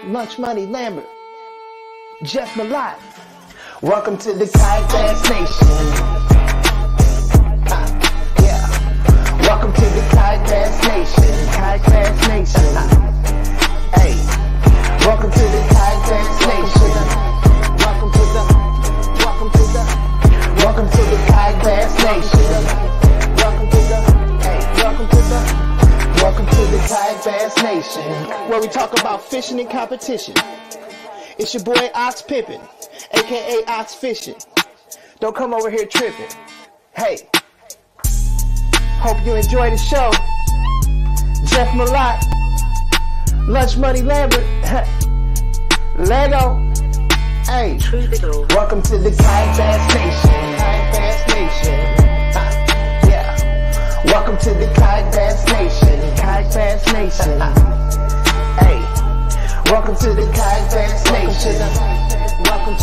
Lunch Money Lambert, Jeff Malott. Welcome to the Kayak Bass Nation. Yeah. Welcome to the Kayak Bass Nation. Kayak Bass Nation. Hey. Welcome to the Kayak Bass Nation. Welcome to the Kayak Bass Nation. Welcome to the Kayak Bass Nation, where we talk about fishing and competition. It's your boy Ox Pippin, aka Ox Fishing. Don't come over here tripping. Hey, hope you enjoy the show. Jeff Malott, Lunch Money Lambert, Lego. Hey, welcome to the Kayak Bass Nation. Kayak Bass Nation. Welcome to the Kayak Bass Nation. Kayak Bass Nation. Hey, welcome to the Kayak Bass Nation. Welcome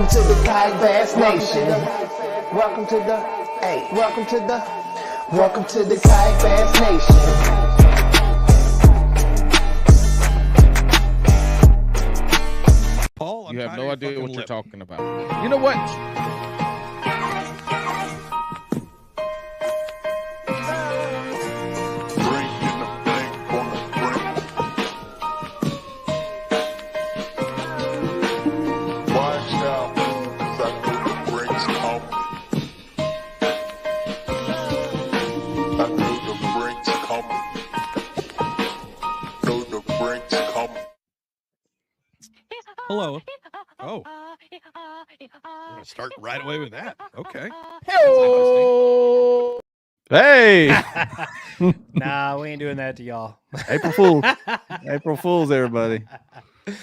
to the Kayak Bass Nation. Welcome to the Kayak Bass Nation. Paul, You have no idea what you're talking about. You know what? Hello. Oh. Start right away with that. Okay. Hey, Nah, we ain't doing that to y'all. April Fools. April Fools, everybody.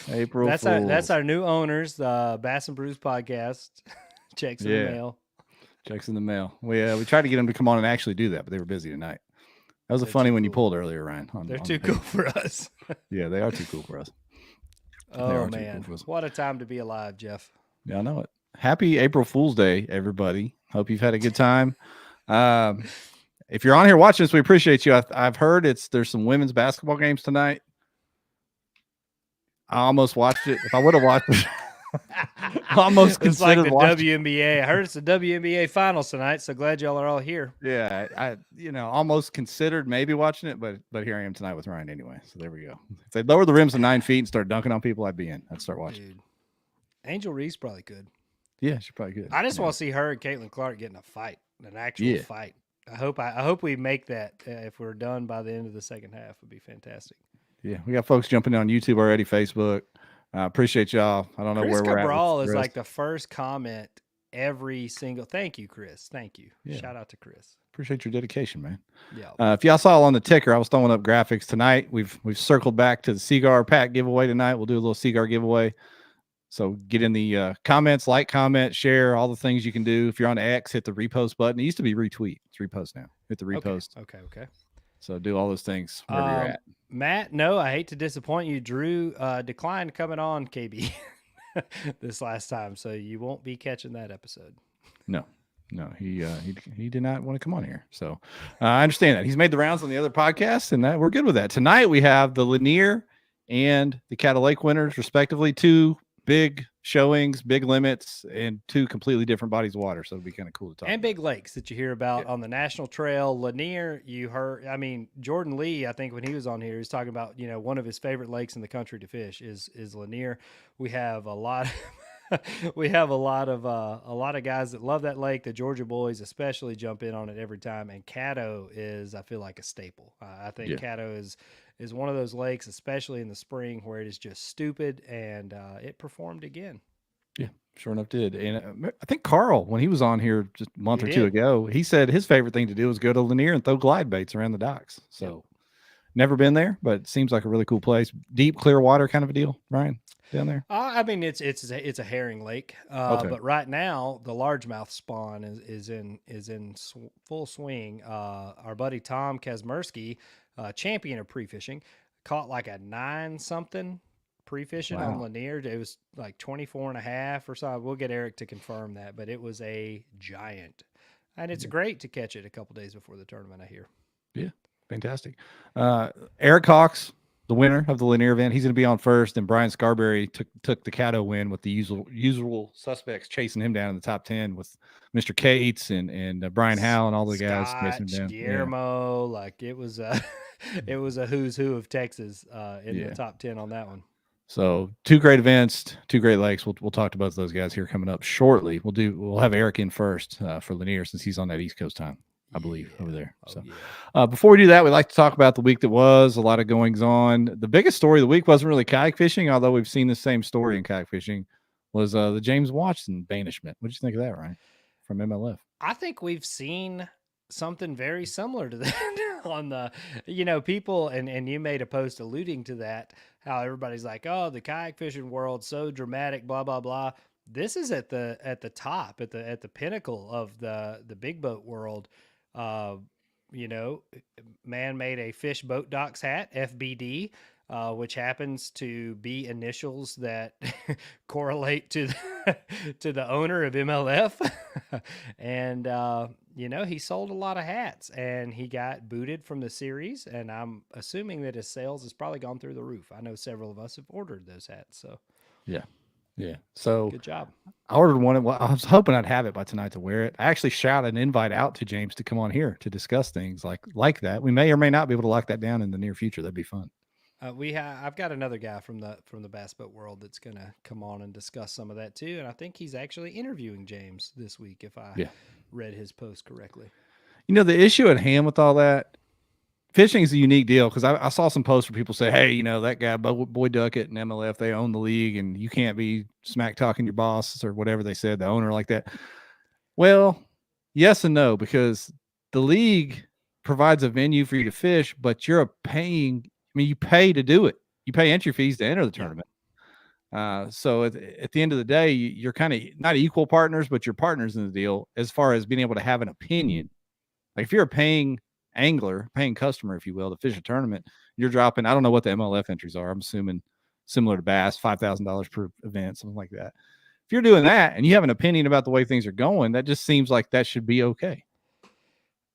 April Fools. That's our new owners, the Bass and Brews podcast. Checks in the mail. Checks in the mail. We tried to get them to come on and actually do that, but they were busy tonight. That was a funny one you pulled earlier, Ryan. They're too cool for us. Yeah, they are too cool for us. Oh, man. What a time to be alive, Jeff. Yeah, I know it. Happy April Fool's Day, everybody. Hope you've had a good time. If you're on here watching us, we appreciate you. I've heard there's some women's basketball games tonight. I almost watched it. If I would have watched it, almost it's like considered the watching. WNBA. I heard it's the WNBA finals tonight, so glad y'all are all here. Yeah, I almost considered maybe watching it, but here I am tonight with Ryan anyway. So there we go. If they lower the rims to 9 feet and start dunking on people, I'd be in. I'd start watching. Dude. Angel Reese probably could. Yeah, she's probably good. I just want to see her and Caitlin Clark getting a fight, an actual fight. I hope we make that if we're done by the end of the second half. Would be fantastic. Yeah, we got folks jumping in on YouTube already, Facebook. Appreciate y'all. I don't know where we're at. Cabral is like the first comment every single. Thank you, Chris. Thank you. Yeah. Shout out to Chris. Appreciate your dedication, man. Yeah. If y'all saw on the ticker, I was throwing up graphics tonight. We've circled back to the Seaguar pack giveaway tonight. We'll do a little Seaguar giveaway. So get in the comments, like, comment, share, all the things you can do. If you're on X, hit the repost button. It used to be retweet. It's repost now. Hit the repost. Okay. So do all those things wherever you're at. Matt, no, I hate to disappoint you. Drew declined coming on KB this last time, so you won't be catching that episode. No, he did not want to come on here. So I understand that. He's made the rounds on the other podcasts, and we're good with that. Tonight we have the Lanier and the Caddo Lake winners, respectively. 2 big showings, big limits, and 2 completely different bodies of water. So it'll be kind of cool to talk and about. big lakes that you hear about on the national trail. Lanier, you heard, Jordan Lee, I think when he was on here, he was talking about, one of his favorite lakes in the country to fish is Lanier. We have a lot of guys that love that lake. The Georgia boys especially jump in on it every time. And Caddo is, I feel like, a staple. I think Caddo is one of those lakes, especially in the spring, where it is just stupid, and it performed again. Yeah, sure enough did. And I think Carl, when he was on here just a month or 2 ago, he said his favorite thing to do was go to Lanier and throw glide baits around the docks. So never been there, but it seems like a really cool place. Deep, clear water kind of a deal, Ryan, down there? It's a herring lake, but right now the largemouth spawn is in full swing. Our buddy Tom Kazmersky, champion of pre-fishing, caught like a 9-something pre-fishing on Lanier. It was like 24.5 or so. We'll get Eric to confirm that, but it was a giant, and it's great to catch it a couple days before the tournament, I hear. Yeah, fantastic. Eric Hawks the winner of the Lanier event. He's going to be on first, and Brian Scarberry took the Caddo win with the usual suspects chasing him down in the top 10 with Mr. Cates and Brian Howe and all the guys chasing him down. Guillermo, like it was a it was a who's who of Texas in the top 10 on that one. So 2 great events, 2 great lakes. We'll talk to both of those guys here coming up shortly. We'll have Eric in first for Lanier since he's on that East Coast time, I believe, over there. Before we do that, we like to talk about the week that was. A lot of goings on. The biggest story of the week wasn't really kayak fishing, although we've seen the same story in kayak fishing, was the James Watson banishment. What did you think of that, Ryan, from MLF? I think we've seen something very similar to that on the, people, and you made a post alluding to that, how everybody's like, oh, the kayak fishing world, so dramatic, blah, blah, blah. This is at the top, at the pinnacle of the big boat world. Man made a Fish Boat Docks hat, FBD, which happens to be initials that correlate to the owner of MLF. And, he sold a lot of hats, and he got booted from the series, and I'm assuming that his sales has probably gone through the roof. I know several of us have ordered those hats, so. Yeah. So good job. I ordered one. Well, I was hoping I'd have it by tonight to wear it. I actually shot an invite out to James to come on here to discuss things like that. We may or may not be able to lock that down in the near future. That'd be fun. I've got another guy from the bass boat world that's going to come on and discuss some of that too. And I think he's actually interviewing James this week, if I read his post correctly. The issue at hand with all that, fishing is a unique deal, because I saw some posts where people say, hey, that guy, Boy Duckett and MLF, they own the league, and you can't be smack talking your boss or whatever they said, the owner, like that. Well, yes and no, because the league provides a venue for you to fish, but you pay to do it. You pay entry fees to enter the tournament. So at the end of the day, you're kind of not equal partners, but you're partners in the deal as far as being able to have an opinion. Like if you're a paying customer, if you will, to fish a tournament, you're dropping, I don't know what the MLF entries are. I'm assuming similar to bass, $5,000 per event, something like that. If you're doing that and you have an opinion about the way things are going, that just seems like that should be okay.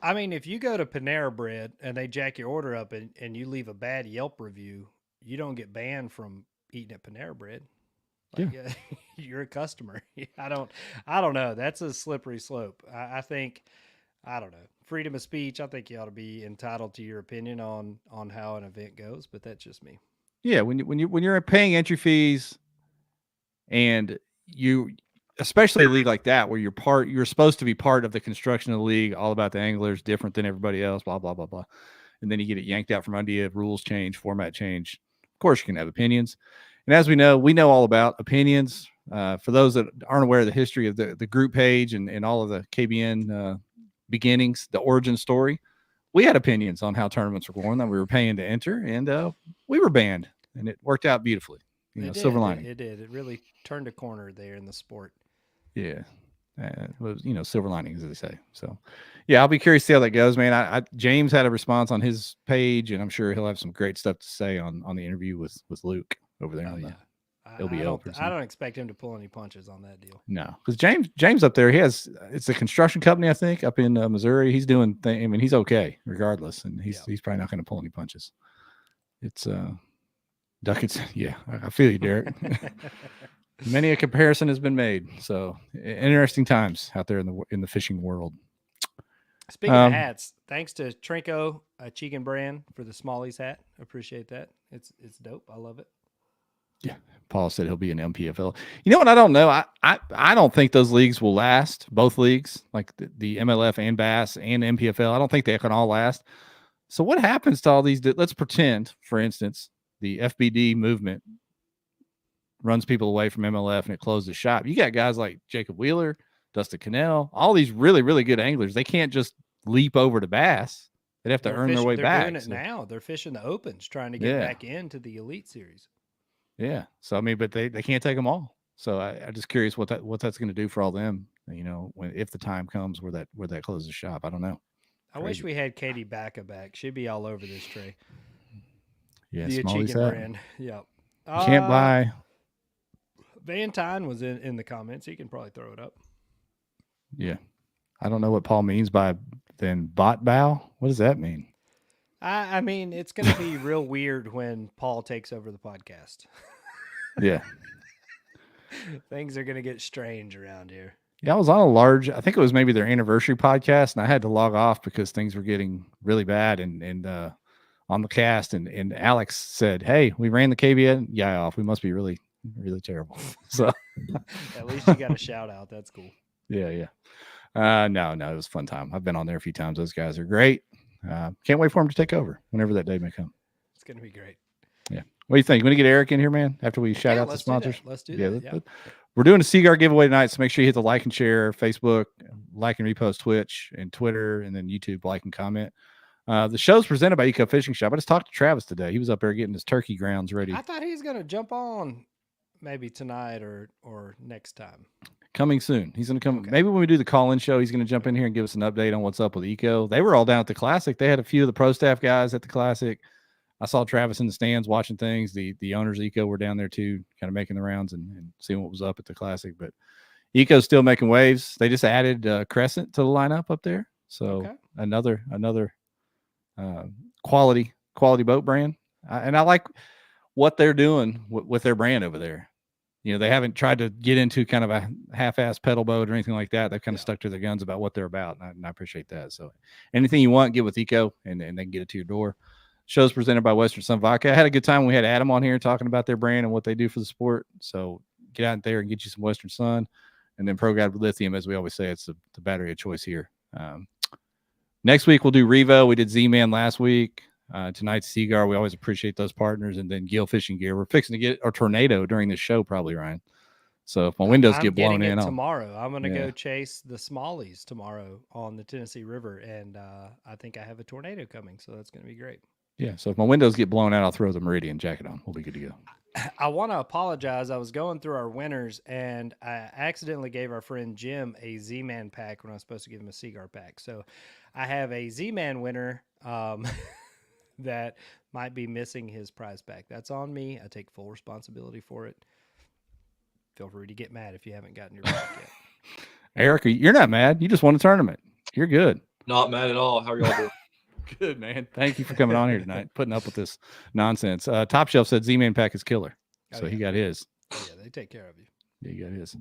I mean, if you go to Panera Bread and they jack your order up and you leave a bad Yelp review, you don't get banned from eating at Panera Bread. You're a customer. I don't know. That's a slippery slope. I think, I don't know. Freedom of speech. I think you ought to be entitled to your opinion on how an event goes, but that's just me. Yeah, when you're paying entry fees, and you, especially a league like that where you're supposed to be part of the construction of the league, all about the anglers, different than everybody else, blah blah blah blah, and then you get it yanked out from under you, rules change, format change. Of course, you can have opinions, and as we know all about opinions. For those that aren't aware of the history of the group page and all of the KBN beginnings, the origin story, we had opinions on how tournaments were going that we were paying to enter, and we were banned, and it worked out beautifully. Silver lining. It did. It really turned a corner there in the sport. Yeah. It was, silver linings, as they say. So, yeah, I'll be curious to see how that goes, man. James had a response on his page, and I'm sure he'll have some great stuff to say on the interview with Luke over there on the LBL. I don't expect him to pull any punches on that deal. No, because James up there, it's a construction company, I think, up in Missouri. He's doing things. I mean, he's okay regardless, and he's probably not going to pull any punches. It's Duckett's. Yeah, I feel you, Derek. Many a comparison has been made. So interesting times out there in the fishing world. Speaking of hats, thanks to Trinco Chicken Brand for the Smallies hat. Appreciate that. It's dope. I love it. Yeah, Paul said he'll be an MPFL. You know what? I don't know. I don't think those leagues will last. Both leagues, like the MLF and Bass and MPFL, I don't think they can all last. So what happens to all these? Let's pretend, for instance, the FBD movement runs people away from MLF and it closes the shop. You got guys like Jacob Wheeler, Dustin Cannell, all these really, really good anglers. They can't just leap over to Bass. They'd have to earn their way back. They're doing it now. They're fishing the Opens, trying to get back into the Elite Series. Yeah. So, I mean, but they can't take them all. So I'm just curious what that's going to do for all them, if the time comes where that closes the shop. I don't know. I wish we had Katie Backa back. She'd be all over this tray. Yeah. The Chicken Brand. Yep. You can't buy. Van Tyne was in the comments. He can probably throw it up. Yeah. I don't know what Paul means by then bot bow. What does that mean? I mean, it's going to be real weird when Paul takes over the podcast. Yeah. Things are going to get strange around here. Yeah, I was on I think it was maybe their anniversary podcast, and I had to log off because things were getting really bad and on the cast. And Alex said, "Hey, we ran the KBN guy off. We must be really, really terrible." So at least you got a shout out. That's cool. Yeah. No, it was a fun time. I've been on there a few times. Those guys are great. Can't wait for them to take over whenever that day may come. It's going to be great. Yeah. What do you think? You want to get Eric in here, man? After we shout out the sponsors? Let's do that. Yeah. We're doing a Seaguar giveaway tonight, so make sure you hit the like and share, Facebook, like and repost Twitch and Twitter, and then YouTube, like and comment. The show's presented by Eco Fishing Shop. I just talked to Travis today. He was up there getting his turkey grounds ready. I thought he was going to jump on maybe tonight or next time. Coming soon. He's going to come. Okay. Maybe when we do the call-in show, he's going to jump in here and give us an update on what's up with Eco. They were all down at the Classic. They had a few of the pro staff guys at the Classic. I saw Travis in the stands watching things. The owners of Eco were down there too, kind of making the rounds and seeing what was up at the Classic. But Eco's still making waves. They just added Crescent to the lineup up there. So another quality boat brand. And I like what they're doing with their brand over there. You know, they haven't tried to get into kind of a half-ass pedal boat or anything like that. They've kind of stuck to their guns about what they're about, and I appreciate that. So anything you want, get with Eco, and they can get it to your door. Show's presented by Western Son Vodka. I had a good time when we had Adam on here talking about their brand and what they do for the sport. So get out there and get you some Western Sun. And then Pro Guide with Lithium, as we always say, it's the battery of choice here. Next week, we'll do Revo. We did Z-Man last week. Tonight's Seaguar. We always appreciate those partners. And then Gill Fishing Gear. We're fixing to get a tornado during this show, probably, Ryan. So if my windows get blown in, tomorrow, I'm going to go chase the smallies tomorrow on the Tennessee River. And I think I have a tornado coming. So that's going to be great. Yeah. So if my windows get blown out, I'll throw the Meridian jacket on. We'll be good to go. I want to apologize. I was going through our winners and I accidentally gave our friend Jim a Z-Man pack when I was supposed to give him a Seaguar pack. So I have a Z-Man winner that might be missing his prize pack. That's on me. I take full responsibility for it. Feel free to get mad if you haven't gotten your pack yet. Eric, you're not mad. You just won a tournament. You're good. Not mad at all. How are y'all doing? Good, man. Thank you for coming on here tonight, putting up with this nonsense. Top Shelf said Z-Man pack is killer. So he got his. Yeah, they take care of you. Yeah, he got his.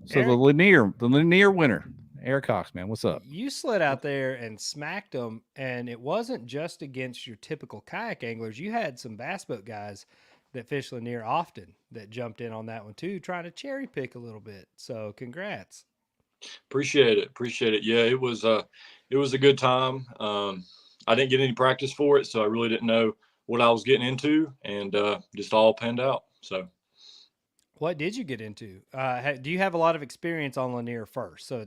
So Eric, the Lanier winner, Eric Hawks, man. What's up? You slid out there and smacked them, and it wasn't just against your typical kayak anglers. You had some bass boat guys that fish Lanier often that jumped in on that one too, trying to cherry pick a little bit. So congrats. Appreciate it. Yeah, it was a good time. I didn't get any practice for it, so I really didn't know what I was getting into, and just all panned out. So what did you get into? Do you have a lot of experience on Lanier first? So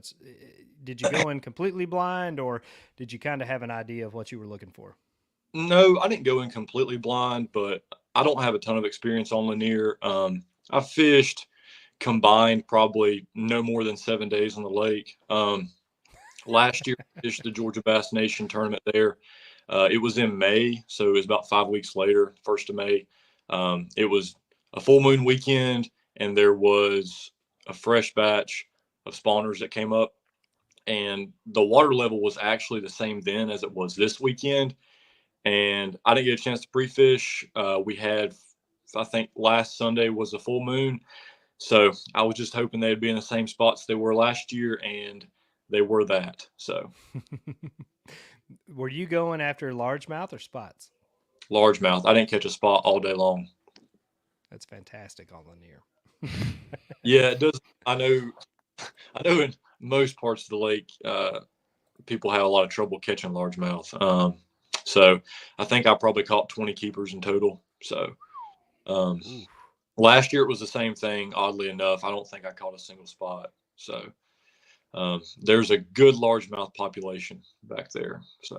did you go in completely blind, or did you kind of have an idea of what you were looking for? No, I didn't go in completely blind, but I don't have a ton of experience on Lanier. I fished combined probably no more than 7 days on the lake. Last year, I fished the Georgia Bass Nation tournament there. It was in May, so it was about 5 weeks later, 1st of May. It was a full moon weekend, and there was a fresh batch of spawners that came up. And the water level was actually the same then as it was this weekend. And I didn't get a chance to pre-fish. We had, I think last Sunday was a full moon. So I was just hoping they'd be in the same spots they were last year, and they were that. So were you going after largemouth or spots? Largemouth. I didn't catch a spot all day long. That's fantastic on Lanier. Yeah, it does. I know in most parts of the lake, people have a lot of trouble catching largemouth. So I think I probably caught 20 keepers in total. So last year it was the same thing. Oddly enough, I don't think I caught a single spot. So there's a good largemouth population back there. So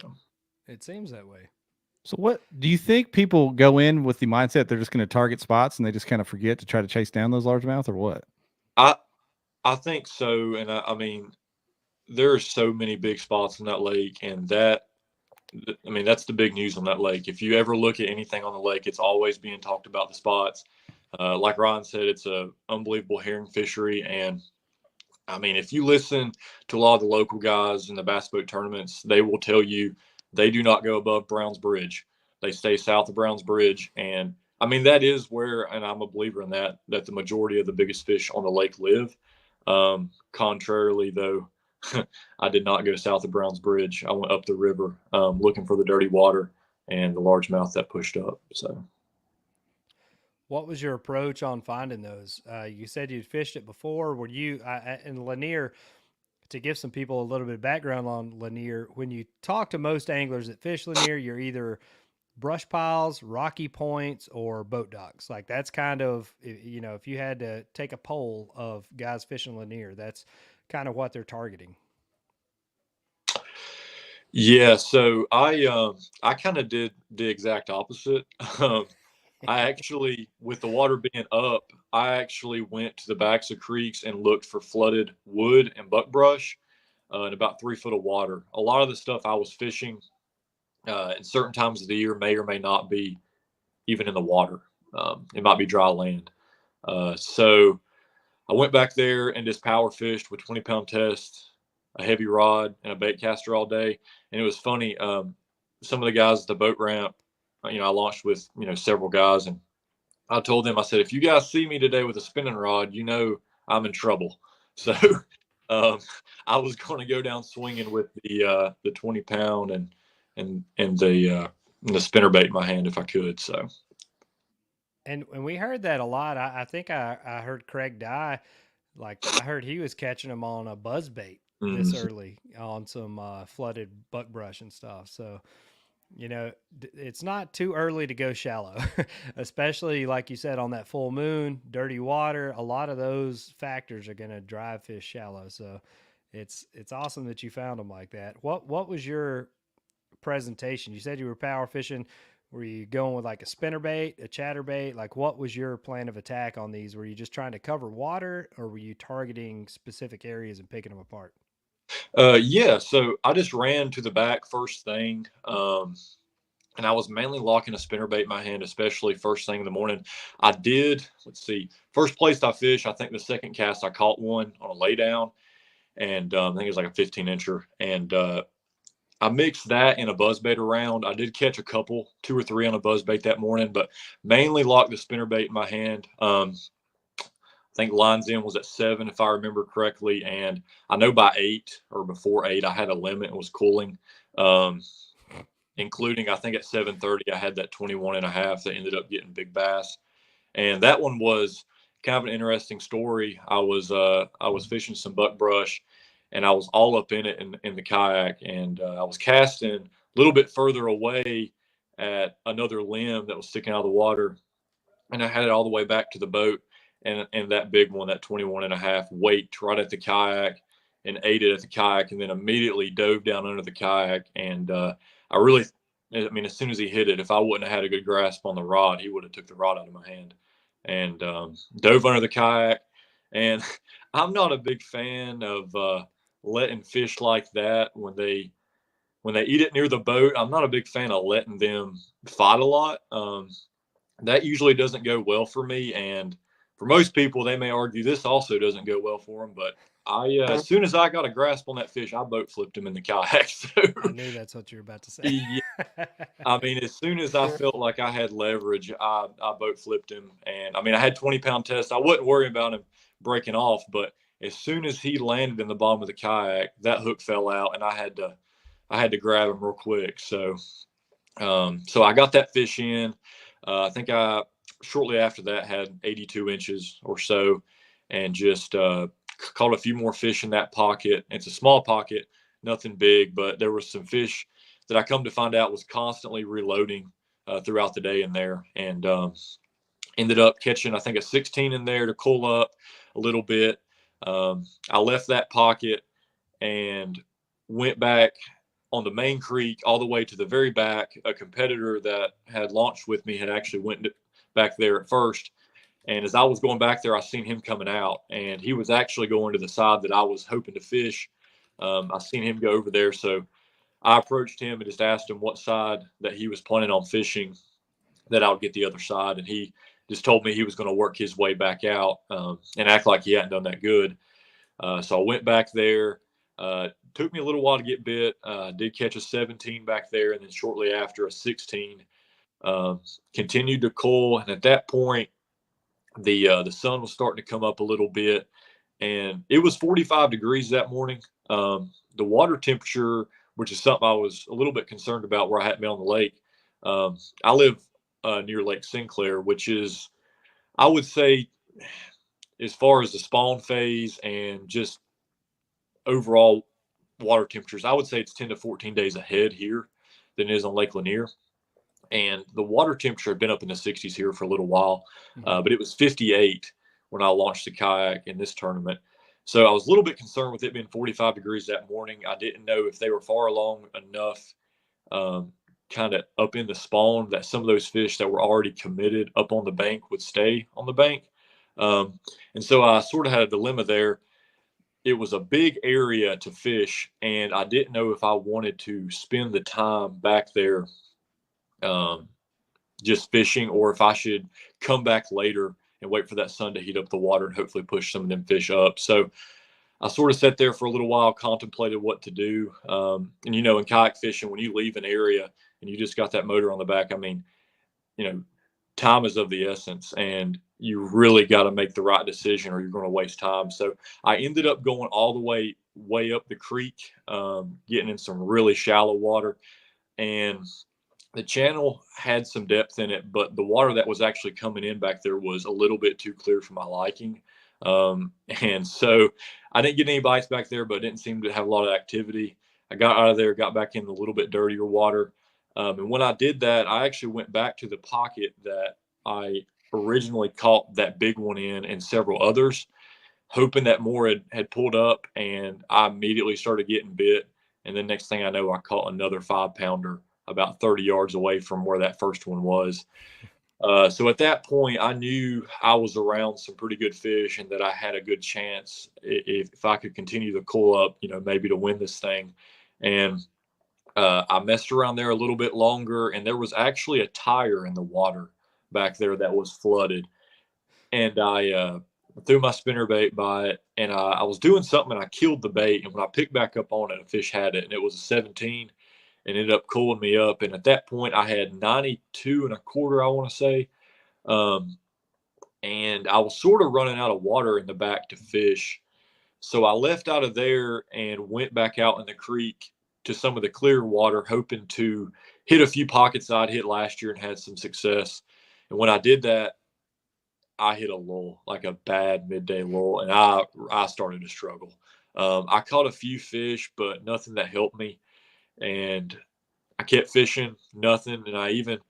it seems that way. So what do you think people go in with the mindset they're just going to target spots and they just kind of forget to try to chase down those largemouth, or what? I think so. And I mean, there are so many big spots in that lake, and that's the big news on that lake. If you ever look at anything on the lake, it's always being talked about the spots. Like Ryan said, it's a unbelievable herring fishery. And I mean, if you listen to a lot of the local guys in the bass boat tournaments, they will tell you they do not go above Browns Bridge. They stay south of Browns Bridge. And I mean, that is where, and I'm a believer in that the majority of the biggest fish on the lake live. Contrarily, though, I did not go south of Browns Bridge. I went up the river looking for the dirty water and the largemouth that pushed up. So, what was your approach on finding those? You said you'd fished it before. Were you in Lanier? To give some people a little bit of background on Lanier, when you talk to most anglers that fish Lanier, you're either brush piles, rocky points, or boat docks. Like that's kind of, you know, if you had to take a poll of guys fishing Lanier, that's kind of what they're targeting. Yeah, so I kind of did the exact opposite. I actually, with the water being up, I actually went to the backs of creeks and looked for flooded wood and buckbrush in about 3 foot of water. A lot of the stuff I was fishing in certain times of the year may or may not be even in the water. It might be dry land. So I went back there and just power fished with 20-pound test, a heavy rod, and a bait caster all day. And it was funny. Some of the guys at the boat ramp, you know, I launched with, you know, several guys, and I told them, I said, if you guys see me today with a spinning rod, you know I'm in trouble. So I was going to go down swinging with the 20-pound and the spinner bait in my hand if I could. So. And we heard that a lot. I think I heard Craig Dye, like I heard he was catching them on a buzz bait this early on some flooded buckbrush and stuff. So, you know, it's not too early to go shallow, especially like you said on that full moon, dirty water. A lot of those factors are going to drive fish shallow. So it's awesome that you found them like that. What was your presentation? You said you were power fishing. Were you going with like a spinnerbait, a chatterbait? Like what was your plan of attack on these? Were you just trying to cover water, or were you targeting specific areas and picking them apart? Yeah, so I just ran to the back first thing. And I was mainly locking a spinnerbait in my hand, especially first thing in the morning. I did, let's see, first place I fished, I think the second cast I caught one on a lay down, and I think it was like a 15-incher. And I mixed that in a buzzbait around. I did catch a couple, 2 or 3 on a buzzbait that morning, but mainly locked the spinnerbait in my hand. I think lines in was at 7, if I remember correctly. And I know by 8 or before 8, I had a limit and was cooling, including, I think at 7:30, I had that 21.5 that ended up getting big bass. And that one was kind of an interesting story. I was fishing some buckbrush, and I was all up in it in the kayak. And I was casting a little bit further away at another limb that was sticking out of the water. And I had it all the way back to the boat. And that big one, that 21.5, waked right at the kayak and ate it at the kayak, and then immediately dove down under the kayak. And I mean, as soon as he hit it, if I wouldn't have had a good grasp on the rod, he would have took the rod out of my hand and dove under the kayak. And I'm not a big fan of letting fish like that when they eat it near the boat. I'm not a big fan of letting them fight a lot. That usually doesn't go well for me. And for most people, they may argue this also doesn't go well for them. But as soon as I got a grasp on that fish, I boat flipped him in the kayak. So, I knew that's what you were about to say. Yeah. I mean, as soon as I felt like I had leverage, I boat flipped him. And I mean, I had 20-pound test. I wasn't worried about him breaking off, but as soon as he landed in the bottom of the kayak, that hook fell out, and I had to grab him real quick. So I got that fish in. I think I shortly after that had 82 inches or so, and just caught a few more fish in that pocket. It's a small pocket, nothing big, but there was some fish that I come to find out was constantly reloading throughout the day in there, and ended up catching, I think, a 16 in there to cool up a little bit. I left that pocket and went back on the main creek all the way to the very back. A competitor that had launched with me had actually went back there at first. And as I was going back there, I seen him coming out, and he was actually going to the side that I was hoping to fish. I seen him go over there. So I approached him and just asked him what side that he was planning on fishing, that I would get the other side. And he just told me he was going to work his way back out and act like he hadn't done that good. So I went back there, took me a little while to get bit. Did catch a 17 back there, and then shortly after a 16. Continued to cool, and at that point, the sun was starting to come up a little bit, and it was 45 degrees that morning. The water temperature, which is something I was a little bit concerned about where I hadn't been on the lake. I live near Lake Sinclair, which is, I would say, as far as the spawn phase and just overall water temperatures, I would say it's 10 to 14 days ahead here than it is on Lake Lanier. And the water temperature had been up in the 60s here for a little while, but it was 58 when I launched the kayak in this tournament. So I was a little bit concerned with it being 45 degrees that morning. I didn't know if they were far along enough, kind of up in the spawn, that some of those fish that were already committed up on the bank would stay on the bank. And so I sort of had a dilemma there. It was a big area to fish, and I didn't know if I wanted to spend the time back there just fishing, or if I should come back later and wait for that sun to heat up the water and hopefully push some of them fish up. So I sort of sat there for a little while, contemplated what to do. And, you know, in kayak fishing, when you leave an area and you just got that motor on the back, I mean, you know, time is of the essence, and you really got to make the right decision or you're going to waste time. So I ended up going all the way up the creek, getting in some really shallow water, and the channel had some depth in it, but the water that was actually coming in back there was a little bit too clear for my liking. And so I didn't get any bites back there, but didn't seem to have a lot of activity. I got out of there, got back in the little bit dirtier water. And when I did that, I actually went back to the pocket that I originally caught that big one in and several others, hoping that more had pulled up, and I immediately started getting bit. And then next thing I know, I caught another 5-pounder about 30 yards away from where that first one was. So at that point, I knew I was around some pretty good fish and that I had a good chance if I could continue to cool up, you know, maybe to win this thing. And I messed around there a little bit longer, and there was actually a tire in the water back there that was flooded. And I threw my spinnerbait by it, and I was doing something, and I killed the bait. And when I picked back up on it, a fish had it, and it was a 17. And ended up cooling me up. And at that point, I had 92 1/4, I want to say. And I was sort of running out of water in the back to fish. So I left out of there and went back out in the creek to some of the clear water, hoping to hit a few pockets I'd hit last year and had some success. And when I did that, I hit a lull, like a bad midday lull, and I started to struggle. I caught a few fish, but nothing that helped me. And I kept fishing, nothing. And I even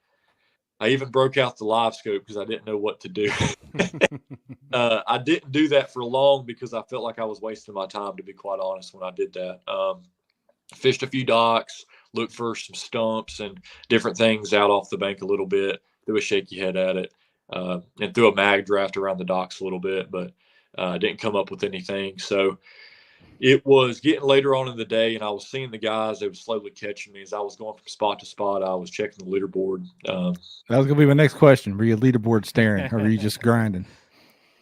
broke out the live scope because I didn't know what to do. I didn't do that for long because I felt like I was wasting my time, to be quite honest, when I did that. Fished a few docks, looked for some stumps and different things out off the bank a little bit, threw a shaky head at it, and threw a mag draft around the docks a little bit, but didn't come up with anything. So it was getting later on in the day, and I was seeing the guys. They were slowly catching me as I was going from spot to spot. I was checking the leaderboard. That was going to be my next question. Were you leaderboard staring, or were you just grinding?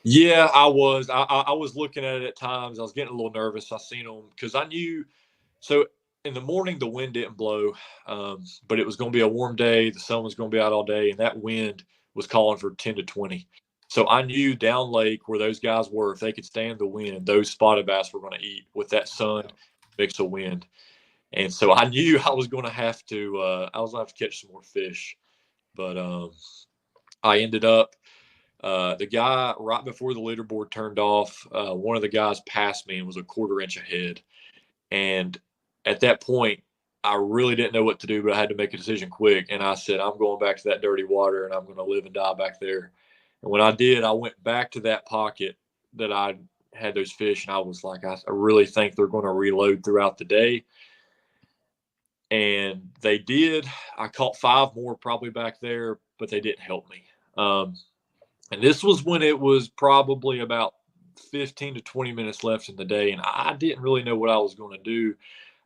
Yeah, I was. I was looking at it at times. I was getting a little nervous. I seen them because I knew. So in the morning, the wind didn't blow, but it was going to be a warm day. The sun was going to be out all day, and that wind was calling for 10 to 20. So I knew down lake where those guys were, if they could stand the wind, those spotted bass were going to eat with that sun mix of wind. And so I knew I was going to have to catch some more fish. But I ended up, the guy right before the leaderboard turned off, one of the guys passed me and was a 1/4 inch ahead. And at that point, I really didn't know what to do, but I had to make a decision quick. And I said, I'm going back to that dirty water, and I'm going to live and die back there. And when I did, I went back to that pocket that I had those fish, and I was like, I really think they're going to reload throughout the day. And they did. I caught 5 more probably back there, but they didn't help me. And this was when it was probably about 15 to 20 minutes left in the day, and I didn't really know what I was going to do.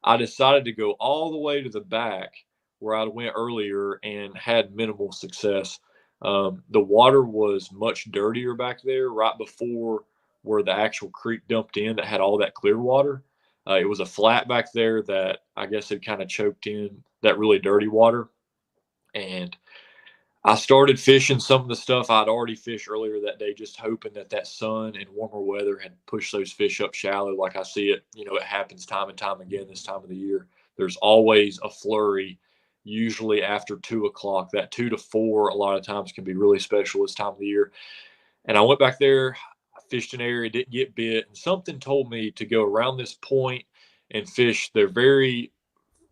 I decided to go all the way to the back where I went earlier and had minimal success. The water was much dirtier back there right before where the actual creek dumped in that had all that clear water. It was a flat back there that I guess had kind of choked in that really dirty water. And I started fishing some of the stuff I'd already fished earlier that day, just hoping that sun and warmer weather had pushed those fish up shallow. Like I see it, it happens time and time again this time of the year. There's always a flurry, usually after 2 o'clock. That 2 to 4 a lot of times can be really special this time of the year. And I went back there, I fished an area, didn't get bit, and something told me to go around this point and fish the very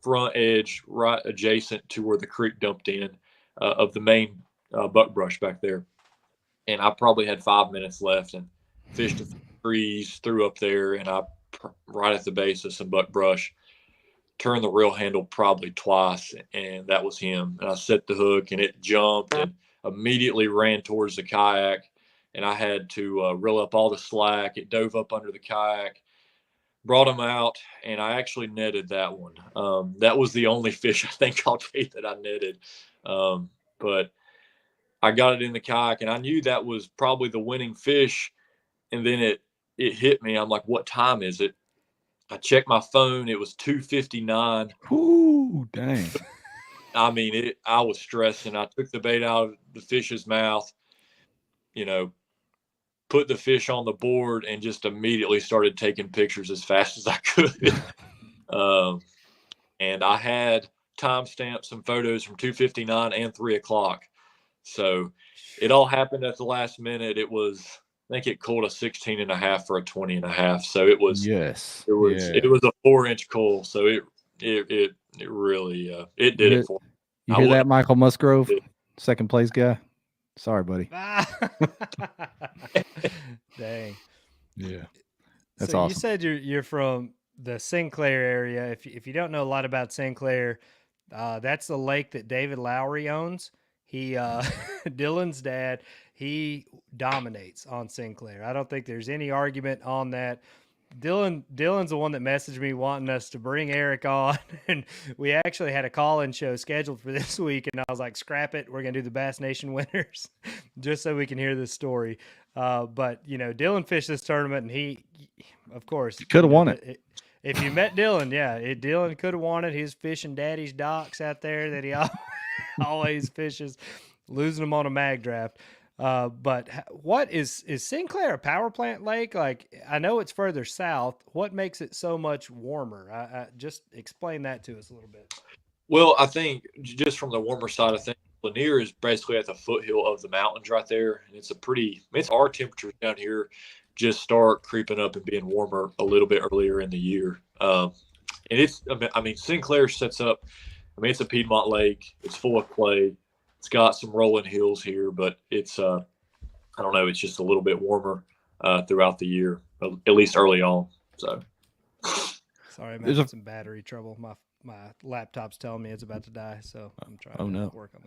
front edge right adjacent to where the creek dumped in of the main buckbrush back there. And I probably had 5 minutes left and fished a few trees, threw up there, and I right at the base of some buckbrush, turned the reel handle probably twice, and that was him. And I set the hook, and it jumped and immediately ran towards the kayak, and I had to reel up all the slack. It dove up under the kayak, brought him out, and I actually netted that one. That was the only fish I think all day that I netted. But I got it in the kayak, and I knew that was probably the winning fish. And then it hit me. I'm like, what time is it? I checked my phone. It was 2:59. Ooh, dang. I mean, I was stressing. I took the bait out of the fish's mouth, put the fish on the board, and just immediately started taking pictures as fast as I could. And I had timestamped some photos from 2:59 and 3 o'clock. So it all happened at the last minute. It was, I think it caught a 16.5 for a 20.5. So it was, it was a 4-inch cull. So it really, it did it for me. You hear that, Michael Musgrove, second place guy? Sorry, buddy. Dang. Yeah. That's so awesome. You said you're from the Sinclair area. If you don't know a lot about Sinclair, that's the lake that David Lowry owns. He Dylan's dad, he dominates on Sinclair. I don't think there's any argument on that. Dylan's the one that messaged me wanting us to bring Eric on, and we actually had a call-in show scheduled for this week, and I was like, scrap it, we're gonna do the Bass Nation winners just so we can hear this story. But Dylan fished this tournament, and he, of course, could have won it. If you met Dylan, Dylan could have won it. He's fishing daddy's docks out there that he always fishes, losing them on a mag draft. But what is Sinclair a power plant lake? Like, I know it's further south. What makes it so much warmer? I just explain that to us a little bit. Well, I think just from the warmer side, I think Lanier is basically at the foothill of the mountains right there. And it's our temperatures down here just start creeping up and being warmer a little bit earlier in the year. And Sinclair sets up, it's a Piedmont lake. It's full of clay. It's got some rolling hills here, but it's, I don't know, it's just a little bit warmer throughout the year, at least early on. So, sorry, I'm having some battery trouble. My laptop's telling me it's about to die, so I'm trying to work on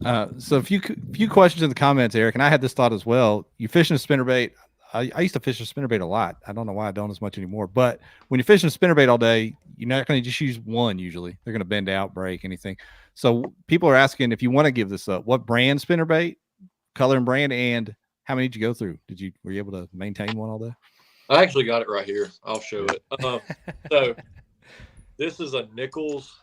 that. So a few questions in the comments, Eric, and I had this thought as well. You fishing a spinnerbait. I used to fish a spinnerbait a lot. I don't know why I don't as much anymore. But when you're fishing a spinnerbait all day, you're not going to just use one usually. They're going to bend out, break, anything. So people are asking if you want to give this up, what brand spinnerbait, color and brand, and how many did you go through? Were you able to maintain one all day? I actually got it right here. I'll show it. So this is a Nichols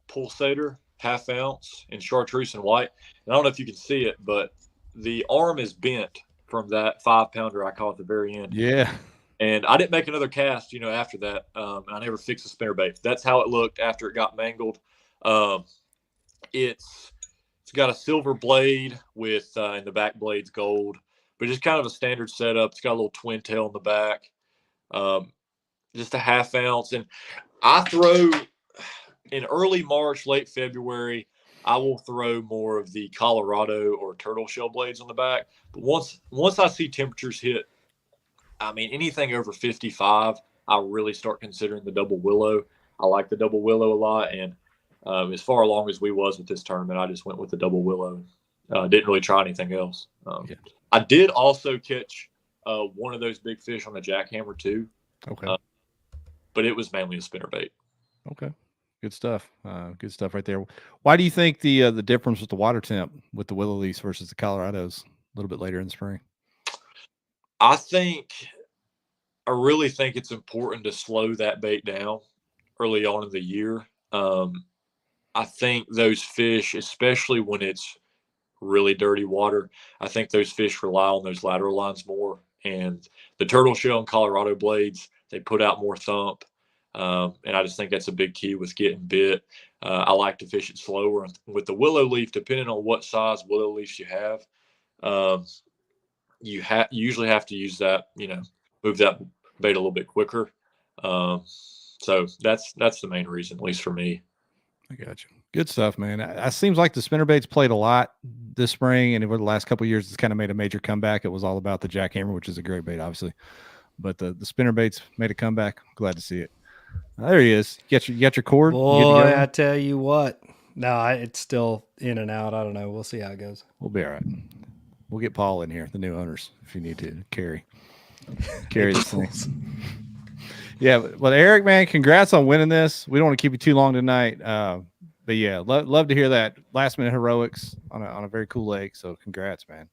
pulsator, 1/2 ounce in chartreuse and white. And I don't know if you can see it, but the arm is bent from that 5-pounder I caught at the very end. Yeah. And I didn't make another cast, after that. I never fixed the spinnerbait. That's how it looked after it got mangled. It's got a silver blade with, and the back blade's gold, but just kind of a standard setup. It's got a little twin tail in the back. Just a 1/2 ounce. And I throw in early March, late February, I will throw more of the Colorado or turtle shell blades on the back. But once I see temperatures hit, anything over 55, I really start considering the double willow. I like the double willow a lot. And as far along as we was with this tournament, I just went with the double willow. Didn't really try anything else. I did also catch one of those big fish on the jackhammer too. Okay. But it was mainly a spinnerbait. Okay. Good stuff. Good stuff right there. Why do you think the difference with the water temp with the willow leafs versus the Colorados a little bit later in the spring? I think I really think it's important to slow that bait down early on in the year. I think those fish, especially when it's really dirty water, I think those fish rely on those lateral lines more. And the turtle shell and Colorado blades, they put out more thump. And I just think that's a big key with getting bit. I like to fish it slower. With the willow leaf, depending on what size willow leaves you have, you usually have to use that, move that bait a little bit quicker. So that's the main reason, at least for me. I got you. Good stuff, man. It seems like the spinnerbaits played a lot this spring, and over the last couple of years, it's kind of made a major comeback. It was all about the jackhammer, which is a great bait, obviously, but the spinnerbaits made a comeback. Glad to see it. There he is. You got your cord? Boy, I tell you what. No, it's still in and out. I don't know. We'll see how it goes. We'll be all right. We'll get Paul in here, the new owners, if you need to carry this thing. Yeah, but Eric, man, congrats on winning this. We don't want to keep you too long tonight. But yeah, love to hear that last minute heroics on a very cool lake. So congrats, man.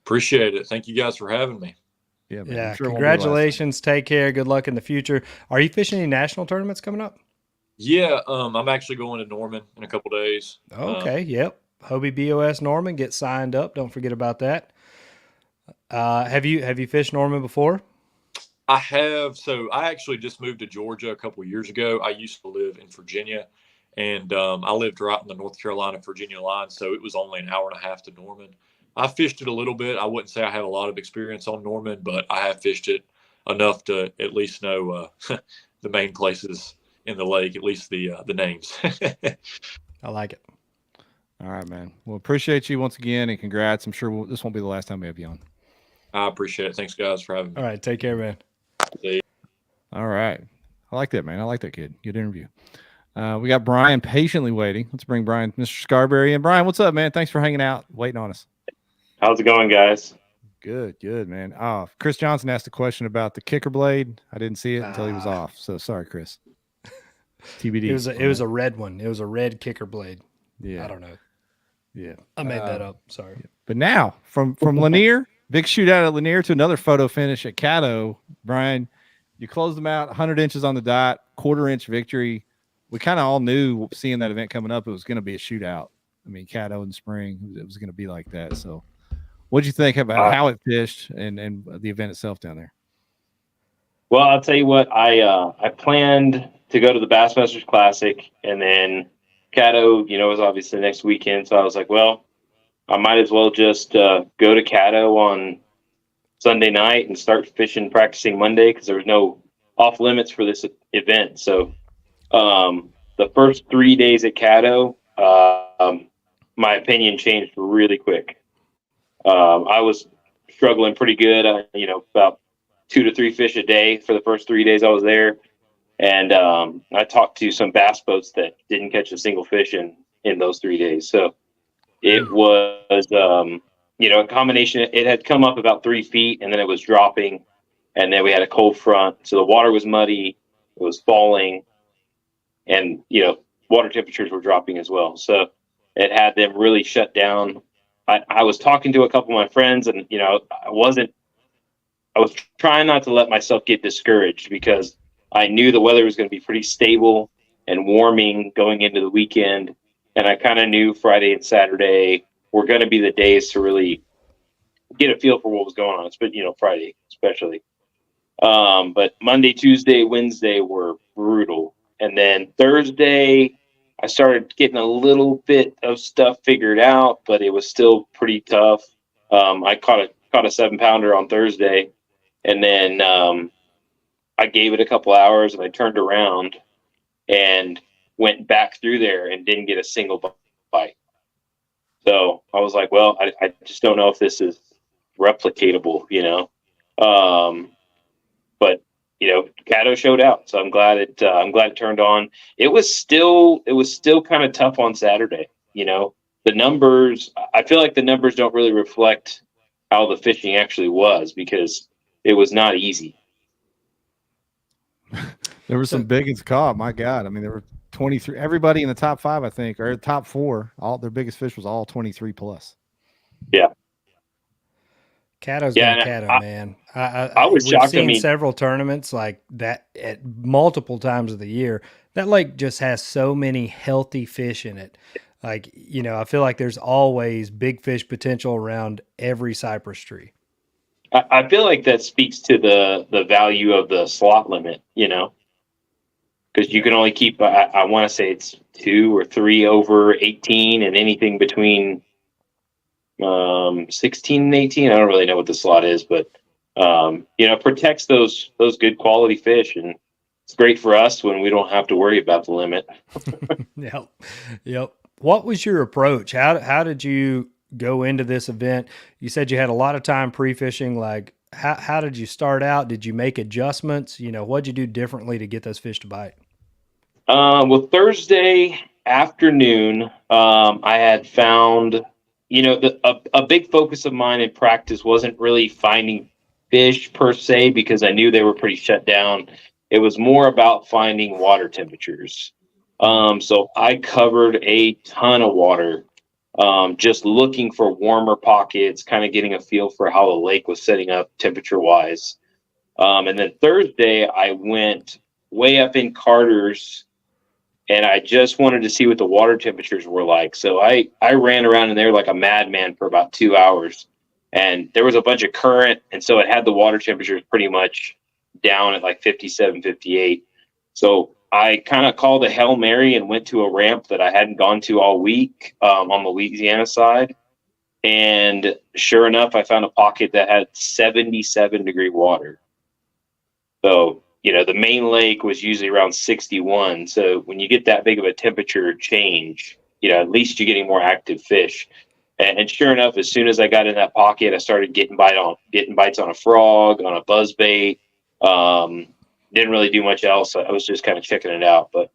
Appreciate it. Thank you guys for having me. Yeah, man. Yeah. Sure, Congratulations. Take care. Good luck in the future. Are you fishing any national tournaments coming up? Yeah. I'm actually going to Norman in a couple days. Okay. Yep. Hobie BOS Norman, get signed up. Don't forget about that. Have you fished Norman before? I have. So I actually just moved to Georgia a couple of years ago. I used to live in Virginia, and I lived right in the North Carolina-Virginia line, so it was only an hour and a half to Norman. I fished it a little bit. I wouldn't say I have a lot of experience on Norman, but I have fished it enough to at least know the main places in the lake, at least the names. I like it. All right, man. Well, appreciate you once again, and congrats. I'm sure this won't be the last time we have you on. I appreciate it. Thanks, guys, for having me. All right. Take care, man. See you. All right. I like that, man. I like that kid. Good interview. We got Brian patiently waiting. Let's bring Brian, Mr. Scarberry. And Brian, what's up, man? Thanks for hanging out, waiting on us. How's it going, guys? Good, man. Chris Johnson asked a question about the kicker blade. I didn't see it until he was off. So sorry, Chris. TBD. It was a red one. It was a red kicker blade. Yeah. I don't know. Yeah. I made that up. Sorry. But now from Lanier, big shootout at Lanier to another photo finish at Caddo. Brian, you closed them out 100 inches on the dot, 1/4 inch victory. We kind of all knew seeing that event coming up, it was going to be a shootout. I mean, Caddo in the spring, it was going to be like that. So what'd you think about how it fished and the event itself down there? Well, I'll tell you what, I planned to go to the Bassmasters Classic, and then Caddo, was obviously the next weekend. So I was like, well, I might as well just go to Caddo on Sunday night and start fishing, practicing Monday, because there was no off limits for this event. So the first 3 days at Caddo, my opinion changed really quick. I was struggling pretty good, about 2 to 3 fish a day for the first 3 days I was there. And I talked to some bass boats that didn't catch a single fish in those 3 days. So it was, a combination. It had come up about 3 feet, and then it was dropping. And then we had a cold front. So the water was muddy. It was falling. And, water temperatures were dropping as well. So it had them really shut down. I was talking to a couple of my friends, and, I was trying not to let myself get discouraged, because I knew the weather was going to be pretty stable and warming going into the weekend. And I kind of knew Friday and Saturday were going to be the days to really get a feel for what was going on. But, Friday especially. But Monday, Tuesday, Wednesday were brutal. And then Thursday, I started getting a little bit of stuff figured out, but it was still pretty tough. I caught a 7-pounder on Thursday, and then I gave it a couple hours, and I turned around and went back through there and didn't get a single bite. So I was like, well, I just don't know if this is replicatable, but Caddo showed out, so I'm glad it turned on. It was still kind of tough on Saturday. The numbers, I feel like the numbers don't really reflect how the fishing actually was, because it was not easy. There were some big ones caught. My God. I mean, there were 23, everybody in the top 5, I think, or top 4, all their biggest fish was all 23 plus. Yeah. Caddo's Yeah, gonna and Caddo, man. I was we've shocked. I seen mean, several tournaments like that at multiple times of the year. That lake just has so many healthy fish in it. Like, I feel like there's always big fish potential around every cypress tree. I feel like that speaks to the value of the slot limit, because you can only keep, I want to say it's 2 or 3 over 18 and anything between 16 and 18. I don't really know what the slot is, but protects those good quality fish, and it's great for us when we don't have to worry about the limit. Yep. What was your approach? How did you go into this event? You said you had a lot of time pre-fishing. Like, how did you start out? Did you make adjustments? What'd you do differently to get those fish to bite? Well, Thursday afternoon, I had found, a big focus of mine in practice wasn't really finding fish per se, because I knew they were pretty shut down. It was more about finding water temperatures. So I covered a ton of water, just looking for warmer pockets, kind of getting a feel for how the lake was setting up temperature wise. And then Thursday I went way up in Carter's, and I just wanted to see what the water temperatures were like. So I ran around in there like a madman for about 2 hours, and there was a bunch of current. And so it had the water temperatures pretty much down at like 57, 58. So I kind of called a Hail Mary and went to a ramp that I hadn't gone to all week, on the Louisiana side. And sure enough, I found a pocket that had 77-degree water. So, the main lake was usually around 61. So when you get that big of a temperature change, at least you're getting more active fish. And sure enough, as soon as I got in that pocket, I started getting bites on a frog, on a buzzbait. Didn't really do much else. I was just kind of checking it out. But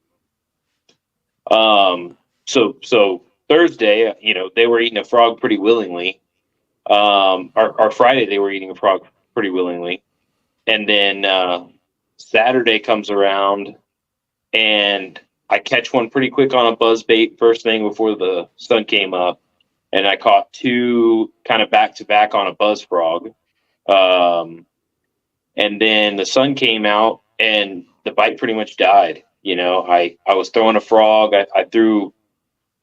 so Thursday, they were eating a frog pretty willingly. Or Friday, they were eating a frog pretty willingly. And then Saturday comes around, and I catch one pretty quick on a buzzbait first thing before the sun came up. And I caught 2 kind of back to back on a buzz frog. And then the sun came out, and the bite pretty much died. I was throwing a frog. I threw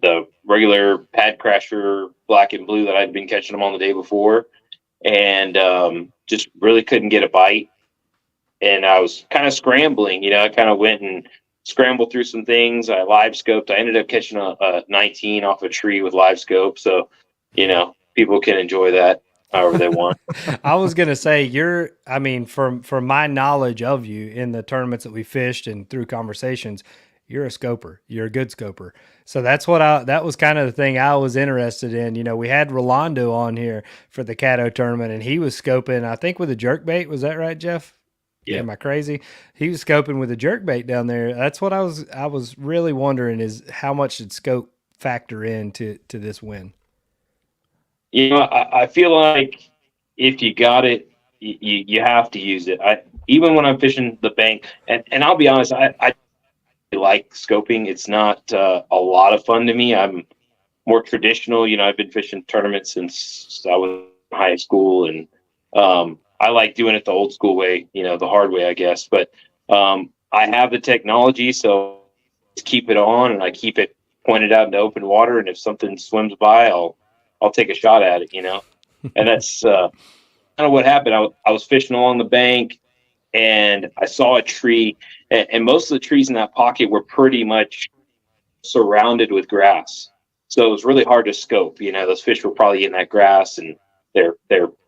the regular pad crasher black and blue that I'd been catching them on the day before, and just really couldn't get a bite. And I was kind of scrambling. I kind of went and scrambled through some things. I live scoped. I ended up catching a 19 off a tree with live scope. So, people can enjoy that however they want. I was going to say, from my knowledge of you in the tournaments that we fished and through conversations, you're a scoper. You're a good scoper. So that was kind of the thing I was interested in. We had Rolando on here for the Caddo tournament, and he was scoping, I think, with a jerkbait. Was that right, Jeff? Yeah. Am I crazy? He was scoping with a jerkbait down there. That's what I was really wondering, is how much did scope factor into this win? I feel like if you got it, you have to use it. Even when I'm fishing the bank, and I'll be honest, I like scoping. It's not a lot of fun to me. I'm more traditional. I've been fishing tournaments since I was in high school, and I like doing it the old school way, the hard way, I guess. But I have the technology, so just keep it on, and I keep it pointed out into open water. And if something swims by, I'll take a shot at it, And that's kind of what happened. I was fishing along the bank, and I saw a tree, and most of the trees in that pocket were pretty much surrounded with grass. So it was really hard to scope. Those fish were probably in that grass, and their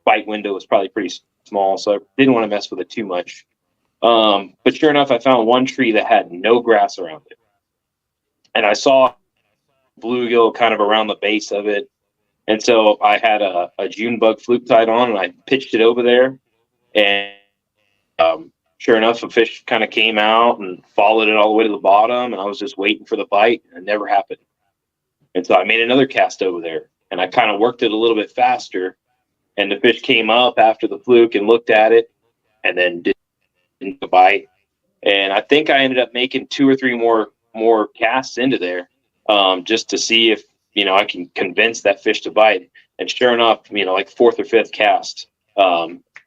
bite window was probably pretty small. So I didn't want to mess with it too much. But sure enough, I found one tree that had no grass around it. And I saw bluegill kind of around the base of it. And so I had a June bug fluke tied on, and I pitched it over there. And sure enough, a fish kind of came out and followed it all the way to the bottom. And I was just waiting for the bite, and it never happened. And so I made another cast over there, and I kind of worked it a little bit faster. And the fish came up after the fluke and looked at it, and then didn't bite. And I think I ended up making 2 or 3 more casts into there, just to see if I can convince that fish to bite. And sure enough, like 4th or 5th cast,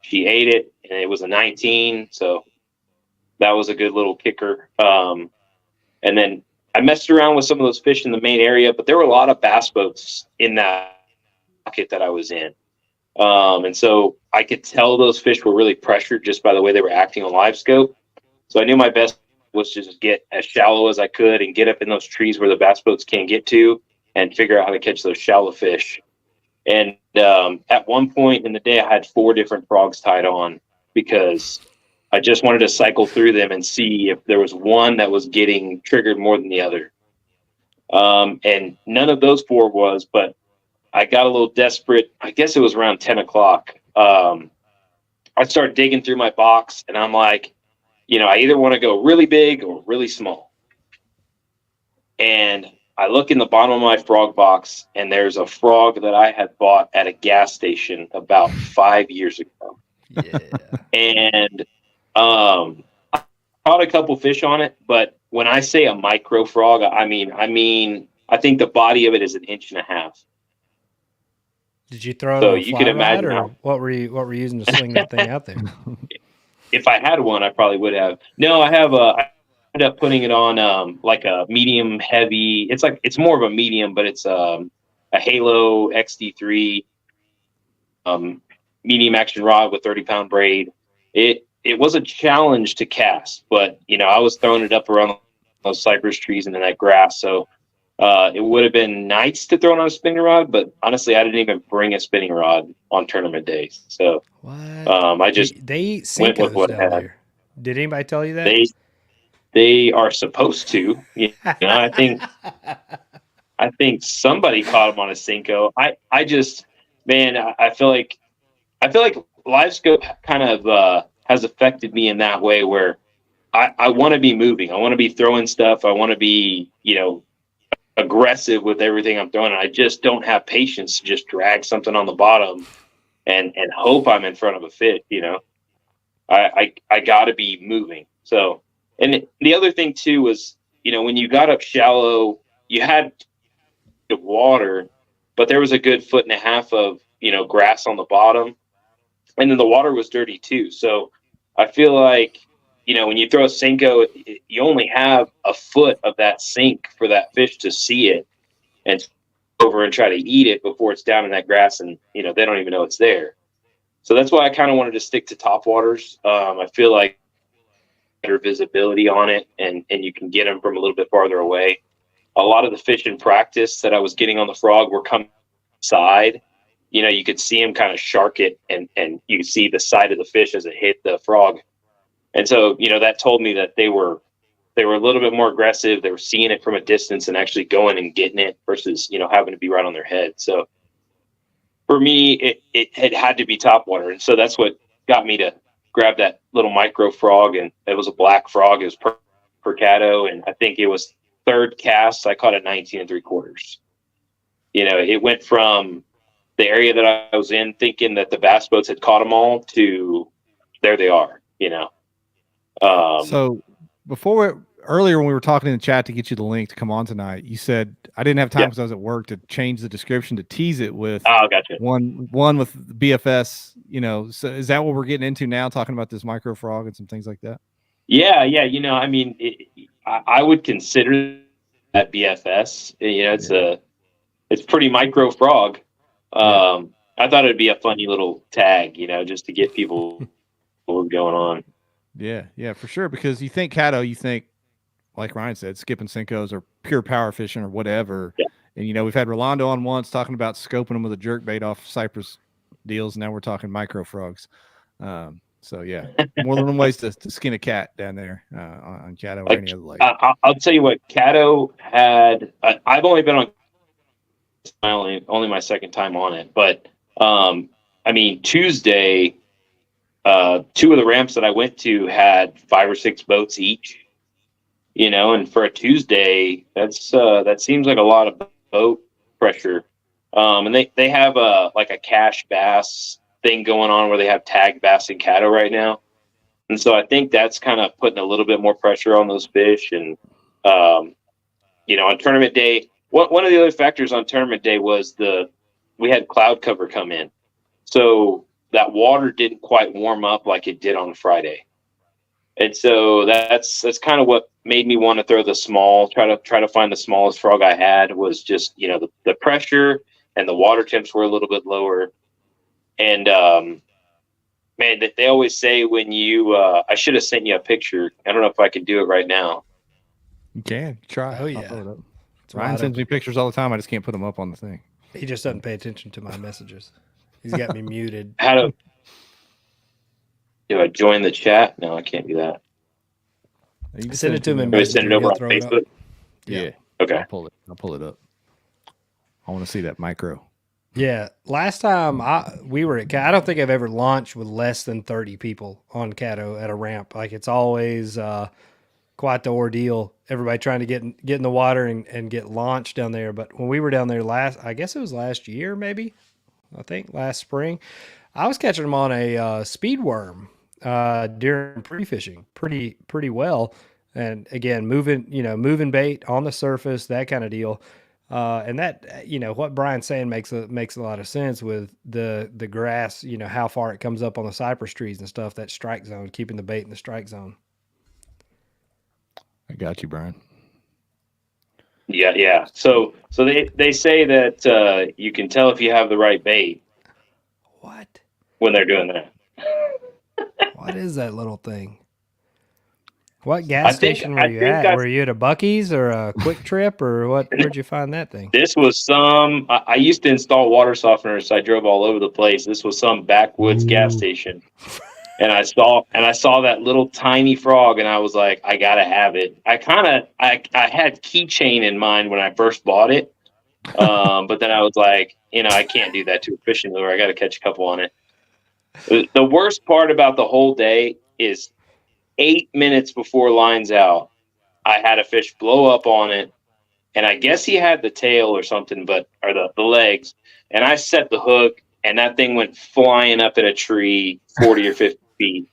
She ate it, and it was a 19, so that was a good little kicker. And then I messed around with some of those fish in the main area, but there were a lot of bass boats in that pocket that I was in. And so I could tell those fish were really pressured just by the way they were acting on live scope. So I knew my best was to just get as shallow as I could and get up in those trees where the bass boats can't get to and figure out how to catch those shallow fish. And at one point in the day, I had 4 different frogs tied on because I just wanted to cycle through them and see if there was one that was getting triggered more than the other. And none of those 4 was, but I got a little desperate. I guess it was around 10 o'clock. I started digging through my box, and I'm like, I either want to go really big or really small. And I look in the bottom of my frog box, and there's a frog that I had bought at a gas station about 5 years ago. Yeah. And I caught a couple fish on it, but when I say a micro frog, I mean, I think the body of it is 1.5 inches. Did you throw it So on a you fly can rod, imagine or how- what were you using to sling that thing out there? If I had one, I probably would have. No, I have I ended up putting it on like a medium heavy. It's more of a medium, but it's a Halo XD3 medium action rod with 30-pound braid. It was a challenge to cast, but I was throwing it up around those cypress trees and in that grass, so it would have been nice to throw it on a spinning rod, but honestly, I didn't even bring a spinning rod on tournament days. So What? I just they eat went with Cinco's what I down had. there. Did anybody tell you that? They are supposed to. I think somebody caught them on a Cinco. I just, man, I feel like live scope kind of has affected me in that way where I want to be moving. I want to be throwing stuff. I want to be, aggressive with everything I'm throwing. And I just don't have patience to just drag something on the bottom and hope I'm in front of a fish. I got to be moving. So, and the other thing too was, when you got up shallow, you had the water, but there was a good 1.5 foot of, grass on the bottom. And then the water was dirty too. So I feel like, when you throw a Cinco, you only have a foot of that sink for that fish to see it and over and try to eat it before it's down in that grass. And, they don't even know it's there. So that's why I kind of wanted to stick to top waters. I feel like better visibility on it and you can get them from a little bit farther away. A lot of the fish in practice that I was getting on the frog were coming side. You could see them kind of shark it and you could see the side of the fish as it hit the frog. And so, that told me that they were a little bit more aggressive. They were seeing it from a distance and actually going and getting it versus, having to be right on their head. So for me, it had to be topwater. And so that's what got me to grab that little micro frog. And it was a black frog. It was per Caddo. And I think it was third cast. I caught it 19 3/4. It went from the area that I was in thinking that the bass boats had caught them all to there they are, So earlier when we were talking in the chat to get you the link to come on tonight, you said I didn't have time because I was at work to change the description to tease it with gotcha. one with BFS. So is that what we're getting into now? Talking about this micro frog and some things like that. Yeah. I would consider that BFS. It's pretty micro frog. I thought it'd be a funny little tag, just to get people going on. Yeah, for sure. Because you think Caddo, you think, like Ryan said, skipping Cincos or pure power fishing or whatever. Yeah. And, we've had Rolando on once talking about scoping them with a jerk bait off Cypress deals. Now we're talking micro frogs. So, yeah, more than one ways to skin a cat down there on Caddo or any other lake. I'll tell you what, Caddo had I've only been on only my second time on it. But, Tuesday, 2 of the ramps that I went to had 5 or 6 boats each, and for a Tuesday, that seems like a lot of boat pressure. And they have a cash bass thing going on where they have tag bass and Caddo right now. And so I think that's kind of putting a little bit more pressure on those fish. And, on tournament day, one of the other factors on tournament day was we had cloud cover come in. So that water didn't quite warm up like it did on Friday. And so that's kind of what made me want to throw the small, try to find the smallest frog I had, was just, you know, the pressure and the water temps were a little bit lower. And, man, they always say when you, I should have sent you a picture. I don't know if I can do it right now. You can try. Oh, yeah. I'll throw it up. Ryan sends me pictures all the time. I just can't put them up on the thing. He just doesn't pay attention to my messages. He's got me muted. Do I join the chat? No, I can't do that. Send it to him. Send it over on Facebook. Yeah. Okay. I'll pull it up. I want to see that micro. Yeah. Last time we were at, I don't think I've ever launched with less than 30 people on Caddo at a ramp. Like, it's always quite the ordeal. Everybody trying to get in the water and get launched down there. But when we were down there I guess it was last year, maybe. I think last spring, I was catching them on a speed worm during pre-fishing pretty well. And again, moving bait on the surface, that kind of deal. And that, what Brian's saying makes a lot of sense with the grass, how far it comes up on the cypress trees and stuff, that strike zone, keeping the bait in the strike zone. I got you, Brian. Yeah. So they say that you can tell if you have the right bait. What? When they're doing that. What is that little thing? What gas station were you at? Were you at a Buc-ee's or a Quick Trip, or what? Where'd you find that thing? This was I used to install water softeners, so I drove all over the place. This was some backwoods gas station. And I saw that little tiny frog, and I was like, I gotta have it. I had keychain in mind when I first bought it, but then I was like, I can't do that to a fishing lure. I got to catch a couple on it. The worst part about the whole day is 8 minutes before line's out, I had a fish blow up on it, and I guess he had the tail or something, or the legs, and I set the hook, and that thing went flying up in a tree 40 or 50 feet.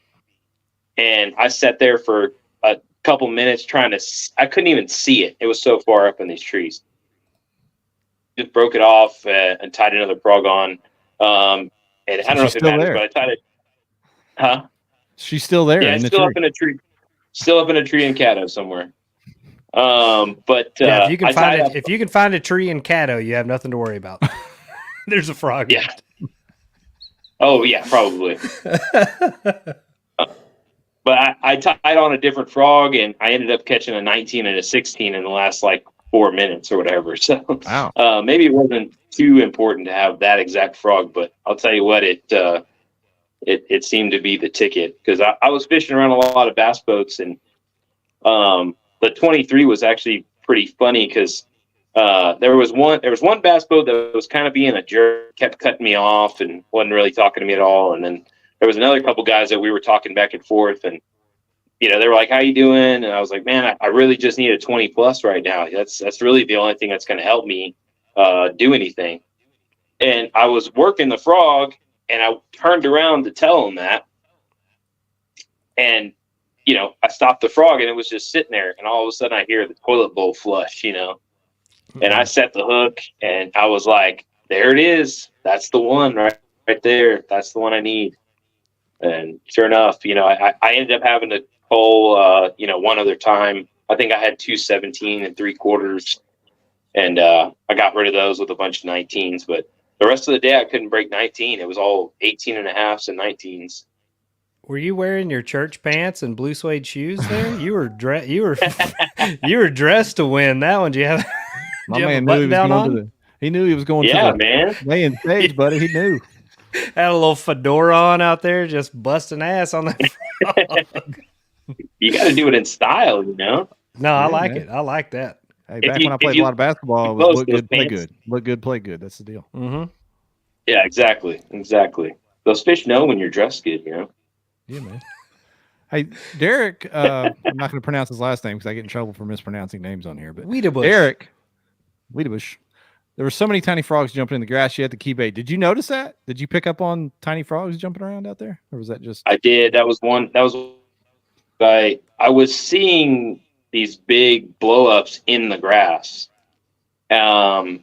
And I sat there for a couple minutes I couldn't even see it. It was so far up in these trees. Just broke it off and tied another frog on. And I don't know if it matters, but I tied it. Huh? She's still there. Yeah, still up in a tree. Still up in a tree in Caddo somewhere. But if you can find a tree in Caddo, you have nothing to worry about. There's a frog. Yeah. Oh yeah, probably. But I tied on a different frog, and I ended up catching a 19 and a 16 in the last 4 minutes or whatever. So wow. Maybe it wasn't too important to have that exact frog, but I'll tell you what, it seemed to be the ticket, because I was fishing around a lot of bass boats, and the 23 was actually pretty funny because there was one bass boat that was kind of being a jerk, kept cutting me off and wasn't really talking to me at all. And then there was another couple guys that we were talking back and forth, and they were like, "How you doing?" And I was like, "Man, I really just need a 20 plus right now. That's really the only thing that's going to help me do anything." And I was working the frog, and I turned around to tell him that, and I stopped the frog, and it was just sitting there, and all of a sudden I hear the toilet bowl flush, and I set the hook, and I was like, "There it is. That's the one right there. That's the one I need." And sure enough, I ended up having to pull, one other time. I think I had 2 17 3/4, and I got rid of those with a bunch of 19s. But the rest of the day, I couldn't break 19. It was all 18.5s and 19s. Were you wearing your church pants and blue suede shoes there? You were dressed to win that one. Do you have? My man knew he was going to he knew he was going to the main stage, buddy. He knew. Had a little fedora on out there, just busting ass on that frog. You got to do it in style, No, I like it. I like that. Hey, back when I played a lot of basketball, it was look good, play good. Look good, play good. That's the deal. Mm-hmm. Yeah, exactly. Those fish know when you're dressed good, Yeah, man. Hey, Derek, I'm not going to pronounce his last name because I get in trouble for mispronouncing names on here. But Wiedebusch. Derek, Wiedebusch. There were so many tiny frogs jumping in the grass. You had to keep bait. Did you notice that? Did you pick up on tiny frogs jumping around out there, or was that just? I did. That was one. I was seeing these big blow-ups in the grass, and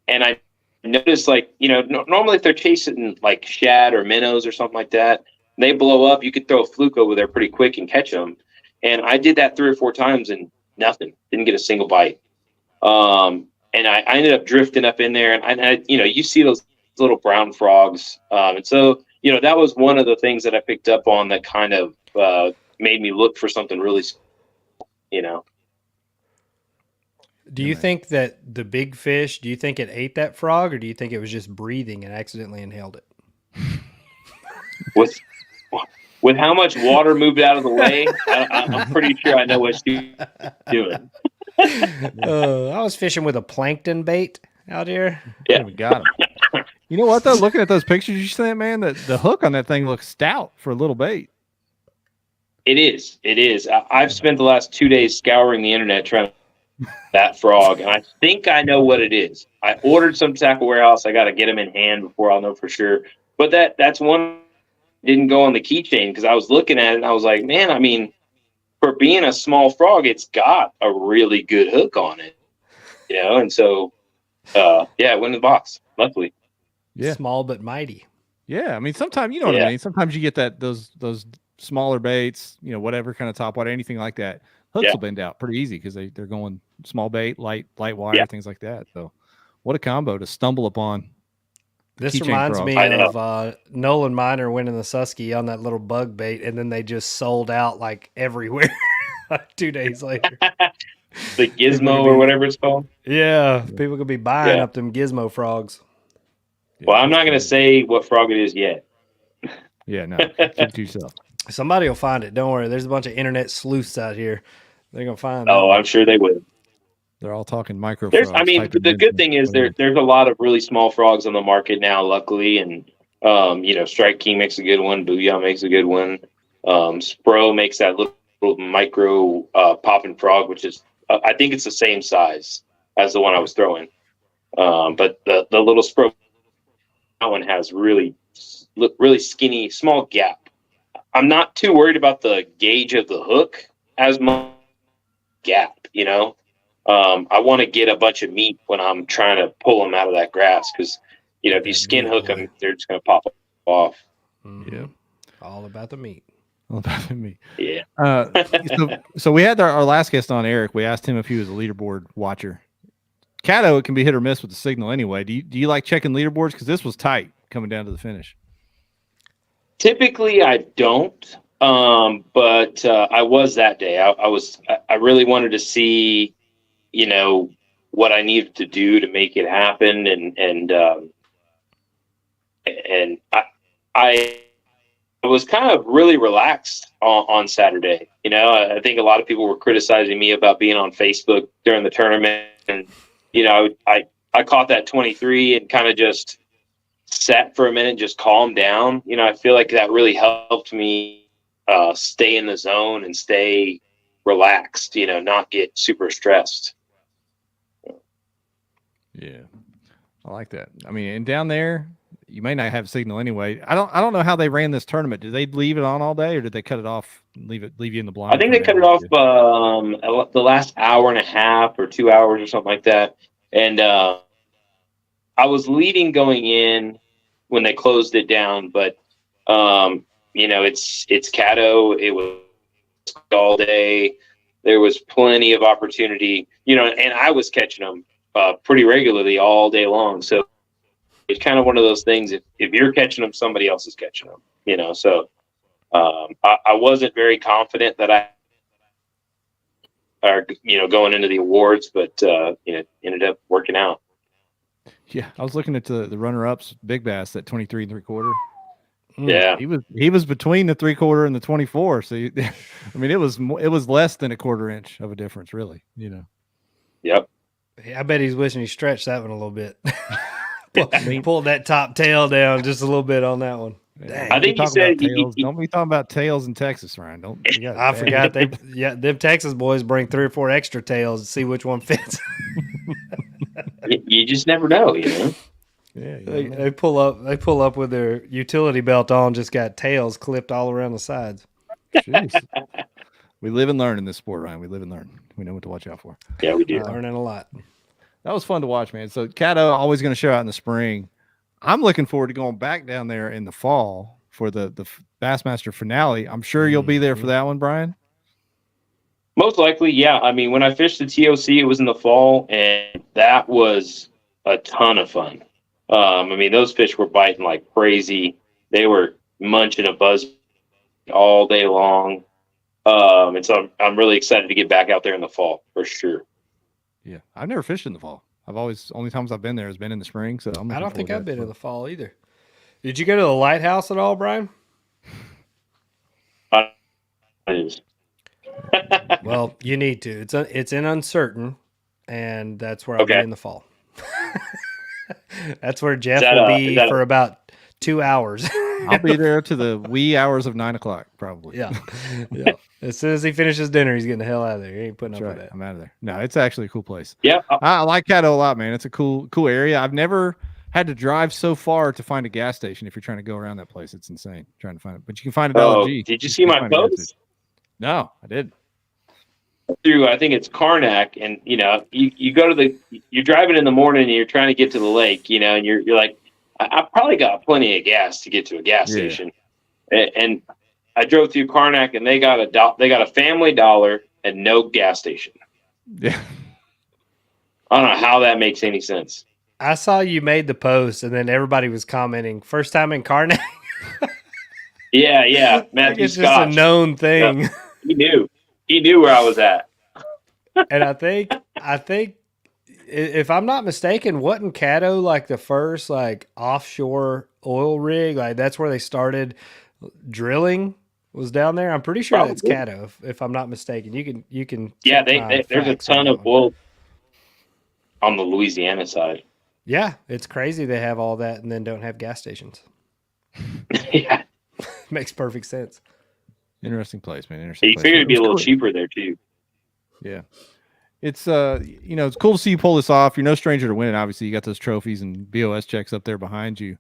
I noticed, like, normally if they're chasing like shad or minnows or something like that, they blow up. You could throw a fluke over there pretty quick and catch them. And I did that 3 or 4 times and nothing. Didn't get a single bite. And I ended up drifting up in there, and I, you see those little brown frogs. And so, that was one of the things that I picked up on that kind of made me look for something really, Do you think that the big fish, do you think it ate that frog, or do you think it was just breathing and accidentally inhaled it? With how much water moved out of the way, I'm pretty sure I know what she's doing. I was fishing with a plankton bait out here. Yeah, we got him. You know what though? Looking at those pictures you sent, man, the hook on that thing looks stout for a little bait. It is. I've spent the last 2 days scouring the internet trying to that frog, and I think I know what it is. I ordered some tackle warehouse. I got to get them in hand before I'll know for sure. But that's one didn't go on the keychain because I was looking at it and I was like, man, I mean, for being a small frog, it's got a really good hook on it, and so, it went in the box, luckily. Yeah. Small but mighty. Yeah. I mean, sometimes, you know what I mean? Sometimes you get those smaller baits, whatever kind of top water, anything like that. Hooks will bend out pretty easy because they're going small bait, light wire, things like that. So what a combo to stumble upon. This reminds me of Nolan Miner winning the Susky on that little bug bait, and then they just sold out like everywhere 2 days later. The gizmo or whatever it's called. Yeah, people could be buying up them gizmo frogs. Well, I'm not going to say what frog it is yet. Yeah, no, keep it to yourself. Somebody will find it. Don't worry. There's a bunch of internet sleuths out here. They're going to find it. Oh, I'm sure they will. They're all talking micro frogs. I mean, the good thing is there's a lot of really small frogs on the market now, luckily. And, Strike King makes a good one. Booyah makes a good one. Spro makes that little micro popping frog, which is, I think it's the same size as the one I was throwing. But the little Spro, that one has really skinny, small gap. I'm not too worried about the gauge of the hook as much gap, I want to get a bunch of meat when I'm trying to pull them out of that grass because, if you skin hook them, they're just going to pop off. Mm-hmm. Yeah. All about the meat. All about the meat. Yeah. So we had our last guest on, Eric. We asked him if he was a leaderboard watcher. Caddo, it can be hit or miss with the signal anyway. Do you like checking leaderboards? Because this was tight coming down to the finish. Typically, I don't. But I was that day. I really wanted to see, what I needed to do to make it happen. And I was kind of really relaxed on Saturday. I think a lot of people were criticizing me about being on Facebook during the tournament. And, I caught that 23 and kind of just sat for a minute, just calmed down. I feel like that really helped me stay in the zone and stay relaxed, not get super stressed. Yeah. I like that. I mean, and down there, you may not have signal anyway. I don't know how they ran this tournament. Did they leave it on all day, or did they cut it off, leave you in the blind? I think they cut it off the last hour and a half or 2 hours or something like that. And I was leading going in when they closed it down, but it's Caddo. It was all day. There was plenty of opportunity, and I was catching them pretty regularly all day long. So it's kind of one of those things. If you're catching them, somebody else is catching them, so I wasn't very confident that I are, going into the awards, but, ended up working out. Yeah. I was looking at the runner-ups, Big Bass at 23 3/4. Yeah. He was between the 3/4 and the 24. So, I mean, it was less than a 1/4 inch of a difference, really, Yep. I bet he's wishing he stretched that one a little bit. Pulled that top tail down just a little bit on that one. Dang. I think he said don't be talking about tails in Texas, Ryan. I forgot them Texas boys bring 3 or 4 extra tails to see which one fits. You just never know, Yeah, they pull up with their utility belt on, just got tails clipped all around the sides. Jeez. We live and learn in this sport, Ryan. We live and learn. We know what to watch out for. Yeah, we do. Learning a lot. That was fun to watch, man. So Caddo always going to show out in the spring. I'm looking forward to going back down there in the fall for the Bassmaster finale. I'm sure you'll be there for that one, Brian. Most likely, yeah. I mean, when I fished the TOC, it was in the fall, and that was a ton of fun. I mean, those fish were biting like crazy. They were munching a buzz all day long. And so I'm really excited to get back out there in the fall for sure. Yeah, I've never fished in the fall. Only times I've been there has been in the spring. So I don't think I've been in the fall either. Did you go to the lighthouse at all, Brian? Well, you need to. It's in Uncertain, and that's where I'll be in the fall. That's where Jeff will be for about 2 hours. I'll be there to the wee hours of 9 o'clock, probably. Yeah. As soon as he finishes dinner, he's getting the hell out of there. He ain't putting up with that. I'm out of there. No, it's actually a cool place. Yeah. I like Caddo a lot, man. It's a cool area. I've never had to drive so far to find a gas station. If you're trying to go around that place, it's insane trying to find it. But you can find a Dollar G. Did you see my post? No, I didn't. Through, I think it's Karnak, and you go to you're driving in the morning and you're trying to get to the lake, and you're like, I probably got plenty of gas to get to a gas station, and I drove through Karnak and they got a Family Dollar and no gas station. Yeah, I don't know how that makes any sense. I saw you made the post, and then everybody was commenting, "First time in Karnak." Yeah, Matthew it's Scott. Just a known thing. Yeah, he knew where I was at. And I think if I'm not mistaken, wasn't Caddo like the first like offshore oil rig? Like that's where they started drilling, was down there. I'm pretty sure that's Caddo, if I'm not mistaken. You can. Yeah, there's a ton of oil on the Louisiana side. Yeah, it's crazy they have all that and then don't have gas stations. Yeah, makes perfect sense. Interesting place, man. Interesting. You figured it'd be a little cheaper there too. Yeah. It's it's cool to see you pull this off. You're no stranger to winning. Obviously, you got those trophies and BOS checks up there behind you.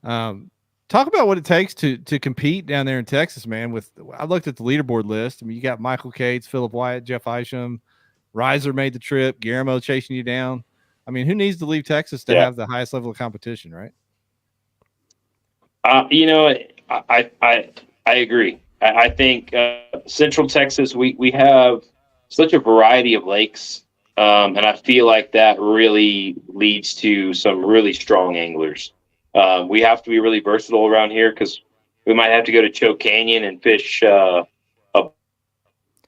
Talk about what it takes to compete down there in Texas, man. I looked at the leaderboard list. I mean, you got Michael Cates, Philip Wyatt, Jeff Isham, Reiser made the trip, Guillermo chasing you down. I mean, who needs to leave Texas to have the highest level of competition, right? I agree. I think Central Texas, we have such a variety of lakes, and I feel like that really leads to some really strong anglers. We have to be really versatile around here because we might have to go to Choke Canyon and fish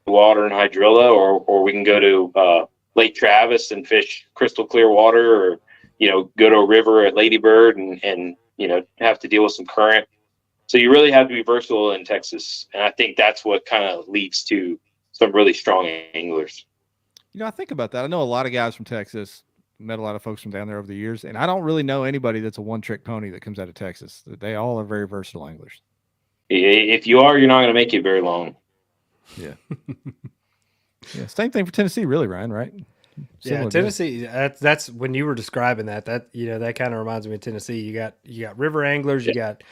water and hydrilla, or we can go to Lake Travis and fish crystal clear water, or go to a river at Lady Bird and have to deal with some current. So you really have to be versatile in Texas, and I think that's what kind of leads to some really strong anglers. I think about that. I know a lot of guys from Texas, met a lot of folks from down there over the years, and I don't really know anybody that's a one-trick pony that comes out of Texas. They all are very versatile anglers. If you are, you're not going to make it very long. Yeah. Yeah. Same thing for Tennessee, really, Ryan, right? Similar Tennessee. That's when you were describing that that kind of reminds me of Tennessee. You got river anglers, you got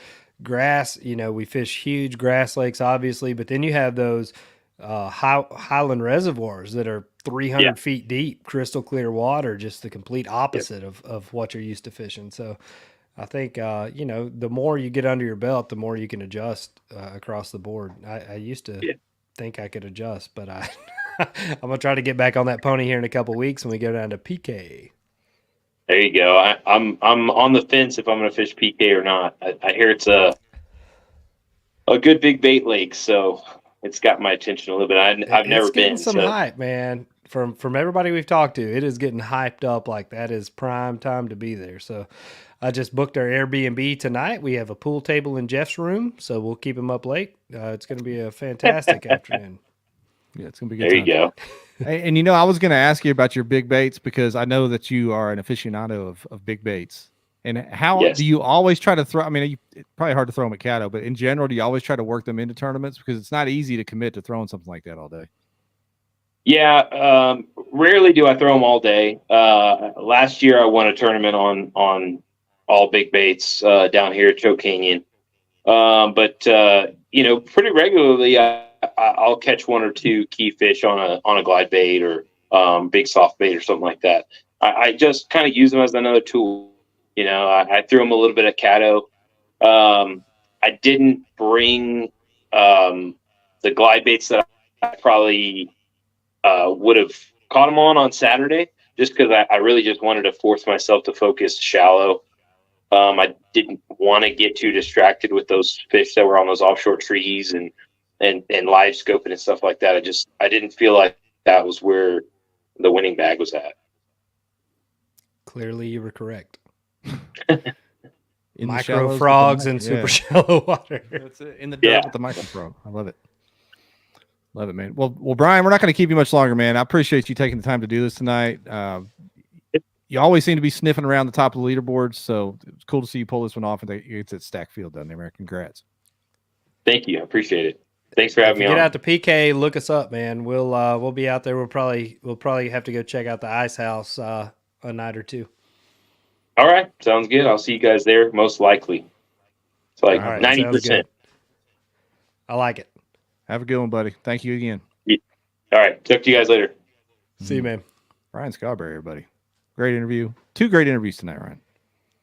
grass. We fish huge grass lakes, obviously, but then you have those highland reservoirs that are 300 feet deep, crystal clear water, just the complete opposite of what you're used to fishing. So I think, the more you get under your belt, the more you can adjust across the board. I used to think I could adjust, but I'm going to try to get back on that pony here in a couple of weeks when we go down to PK. There you go. I'm on the fence if I'm going to fish PK or not. I hear it's a good big bait lake, so it's got my attention a little bit. I've never been. It's getting some hype, man. From everybody we've talked to, it is getting hyped up like that is prime time to be there. So I just booked our Airbnb tonight. We have a pool table in Jeff's room, so we'll keep him up late. It's going to be a fantastic afternoon. Yeah, it's going to be good. There you go. And I was going to ask you about your big baits because I know that you are an aficionado of big baits. And how do you always try to throw? I mean, it's probably hard to throw them at Caddo, but in general, do you always try to work them into tournaments? Because it's not easy to commit to throwing something like that all day. Yeah, rarely do I throw them all day. Last year, I won a tournament on all big baits down here at Choke Canyon. But pretty regularly, I'll catch one or two key fish on a glide bait or big soft bait or something like that. I just kind of use them as another tool. You know, I threw them a little bit of Caddo. I didn't bring the glide baits that I probably would have caught them on Saturday, just because I really just wanted to force myself to focus shallow. I didn't want to get too distracted with those fish that were on those offshore trees and live scoping and stuff like that. I didn't feel like that was where the winning bag was at. Clearly, you were correct. In micro frogs and super shallow water. That's it. In the dirt with the micro frog. I love it. Love it, man. Well, Brian, we're not going to keep you much longer, man. I appreciate you taking the time to do this tonight. You always seem to be sniffing around the top of the leaderboards, so it's cool to see you pull this one off and it's at Stack Field down there, man. Congrats. Thank you. I appreciate it. Thanks for having me on. Get out to PK, look us up, man. We'll be out there. We'll probably have to go check out the ice house a night or two. All right, sounds good. I'll see you guys there, most likely. It's like 90%. I like it. Have a good one, buddy. Thank you again. Yeah. All right, talk to you guys later. See you, man. Brian Scarberry, everybody. Great interview. 2 great interviews tonight, Ryan.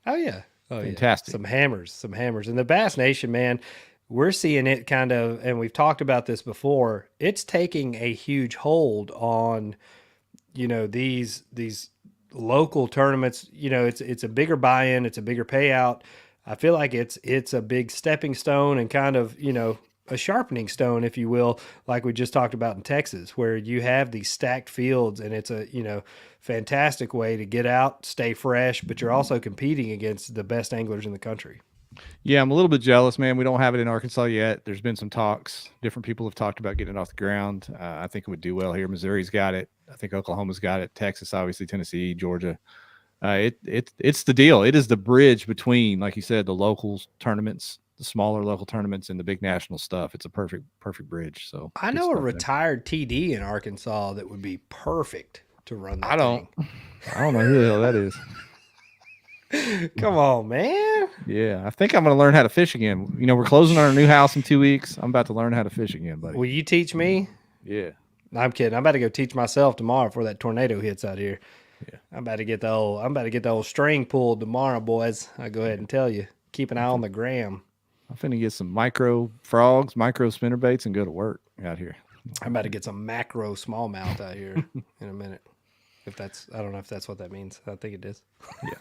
Oh yeah. Fantastic. Some hammers. And the Bass Nation, man, we're seeing it kind of, and we've talked about this before. It's taking a huge hold on, these local tournaments. It's a bigger buy-in, it's a bigger payout. I feel like it's a big stepping stone and kind of, a sharpening stone, if you will, like we just talked about in Texas, where you have these stacked fields, and it's a, fantastic way to get out, stay fresh, but you're also competing against the best anglers in the country. Yeah, I'm a little bit jealous, man. We don't have it in Arkansas yet. There's been some talks. Different people have talked about getting it off the ground. I think it would do well here. Missouri's got it. I think Oklahoma's got it. Texas, obviously, Tennessee, Georgia. It's the deal. It is the bridge between, like you said, the local tournaments, the smaller local tournaments, and the big national stuff. It's a perfect bridge. So I know a retired TD in Arkansas that would be perfect to run that thing. I don't know who the hell that is. Come on, man. Yeah, I think I'm going to learn how to fish again. We're closing our new house in 2 weeks. I'm about to learn how to fish again, buddy. Will you teach me? Yeah. No, I'm kidding. I'm about to go teach myself tomorrow before that tornado hits out here. Yeah. I'm about to get the old string pulled tomorrow, boys. I go ahead and tell you. Keep an eye on the gram. I'm finna get some micro frogs, micro spinnerbaits, and go to work out here. I'm about to get some macro smallmouth out here in a minute. I don't know if that's what that means. I think it is. Yeah.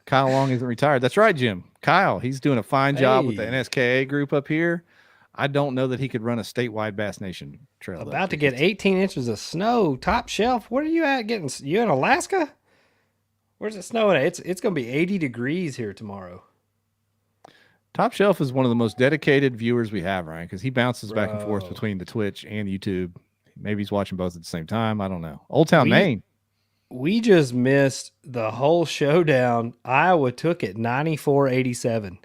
Kyle Long isn't retired. That's right, Jim. Kyle, he's doing a fine job with the NSKA group up here. I don't know that he could run a statewide Bass Nation trail. About to get 18 inches of snow, top shelf. Where are you at getting? You in Alaska? Where's it snowing at? It's going to be 80 degrees here tomorrow. Top Shelf is one of the most dedicated viewers we have, Ryan, because he bounces back and forth between the Twitch and YouTube. Maybe he's watching both at the same time. I don't know. Old Town, Maine. We just missed the whole showdown. Iowa took it 94-87.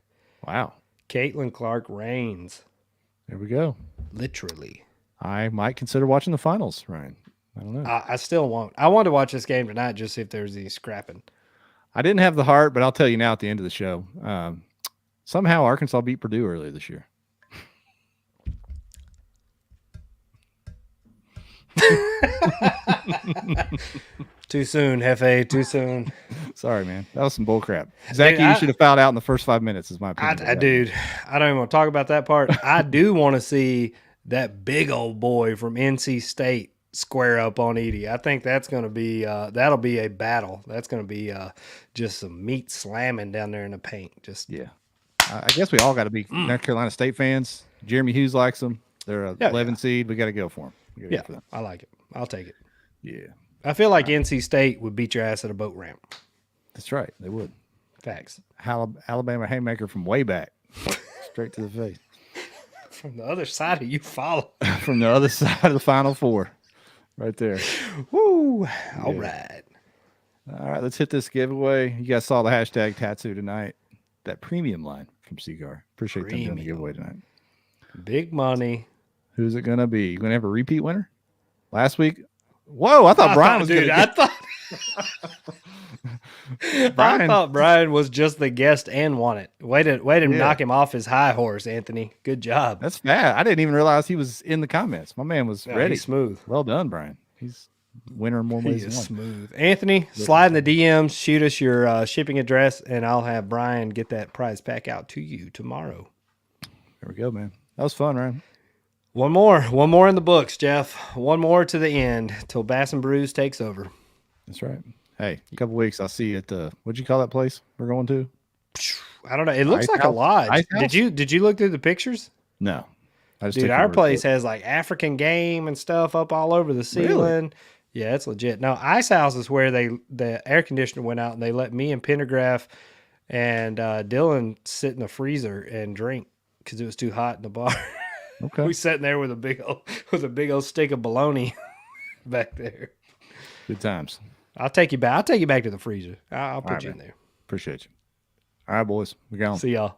Wow. Caitlin Clark reigns. There we go. Literally. I might consider watching the finals, Ryan. I don't know. I still won't. I want to watch this game tonight just see if there's any scrapping. I didn't have the heart, but I'll tell you now at the end of the show. Somehow Arkansas beat Purdue earlier this year. Too soon, Hefe. Too soon. Sorry, man. That was some bull crap. Zachy, you should have fouled out in the first 5 minutes, is my opinion. Dude, I don't even want to talk about that part. I do want to see that big old boy from NC State square up on Edie. I think that's going to be that'll be a battle. That's going to be just some meat slamming down there in the paint. Yeah. I guess we all got to be North Carolina State fans. Jeremy Hughes likes them. They're a 11 seed. We got to go for them. Yeah, I like it. I'll take it. Yeah. I feel like NC State would beat your ass at a boat ramp. That's right. They would. Facts. Alabama haymaker from way back. Straight to the face. From the other side of you follow. From the other side of the Final Four. Right there. Woo. All right. All right, let's hit this giveaway. You guys saw the hashtag Tatsu tonight. That premium line from Seaguar. Appreciate them doing the giveaway tonight. Big money. Who's it going to be? You going to have a repeat winner? Last week? Whoa, I thought Brian was going to I thought Brian was just the guest and won it. Way to knock him off his high horse, Anthony. Good job. That's bad. I didn't even realize he was in the comments. My man was ready. He's smooth. Well done, Brian. winner in more He ways is than one. smooth. Anthony, slide in the DMs, shoot us your shipping address, and I'll have Brian get that prize pack out to you tomorrow. There we go, man. That was fun, right? One more in the books, Jeff. One more to the end till Bass and Brews takes over. That's right. Hey, a couple weeks, I'll see you at the, what'd you call that place we're going to? I don't know. It looks Ice like a House? lodge. Ice House? Did you look through the pictures? No. I just Dude, took our your word place for it. has like African game and stuff up all over the ceiling. Really? Yeah, it's legit. No, Ice House is where the air conditioner went out and they let me and Pendergraph and Dylan sit in the freezer and drink because it was too hot in the bar. Okay. We sat in there with a big old stick of bologna back there. Good times. I'll take you back. I'll take you back to the freezer. I'll put right, you man. in there. Appreciate you. All right, boys. We're going. See y'all.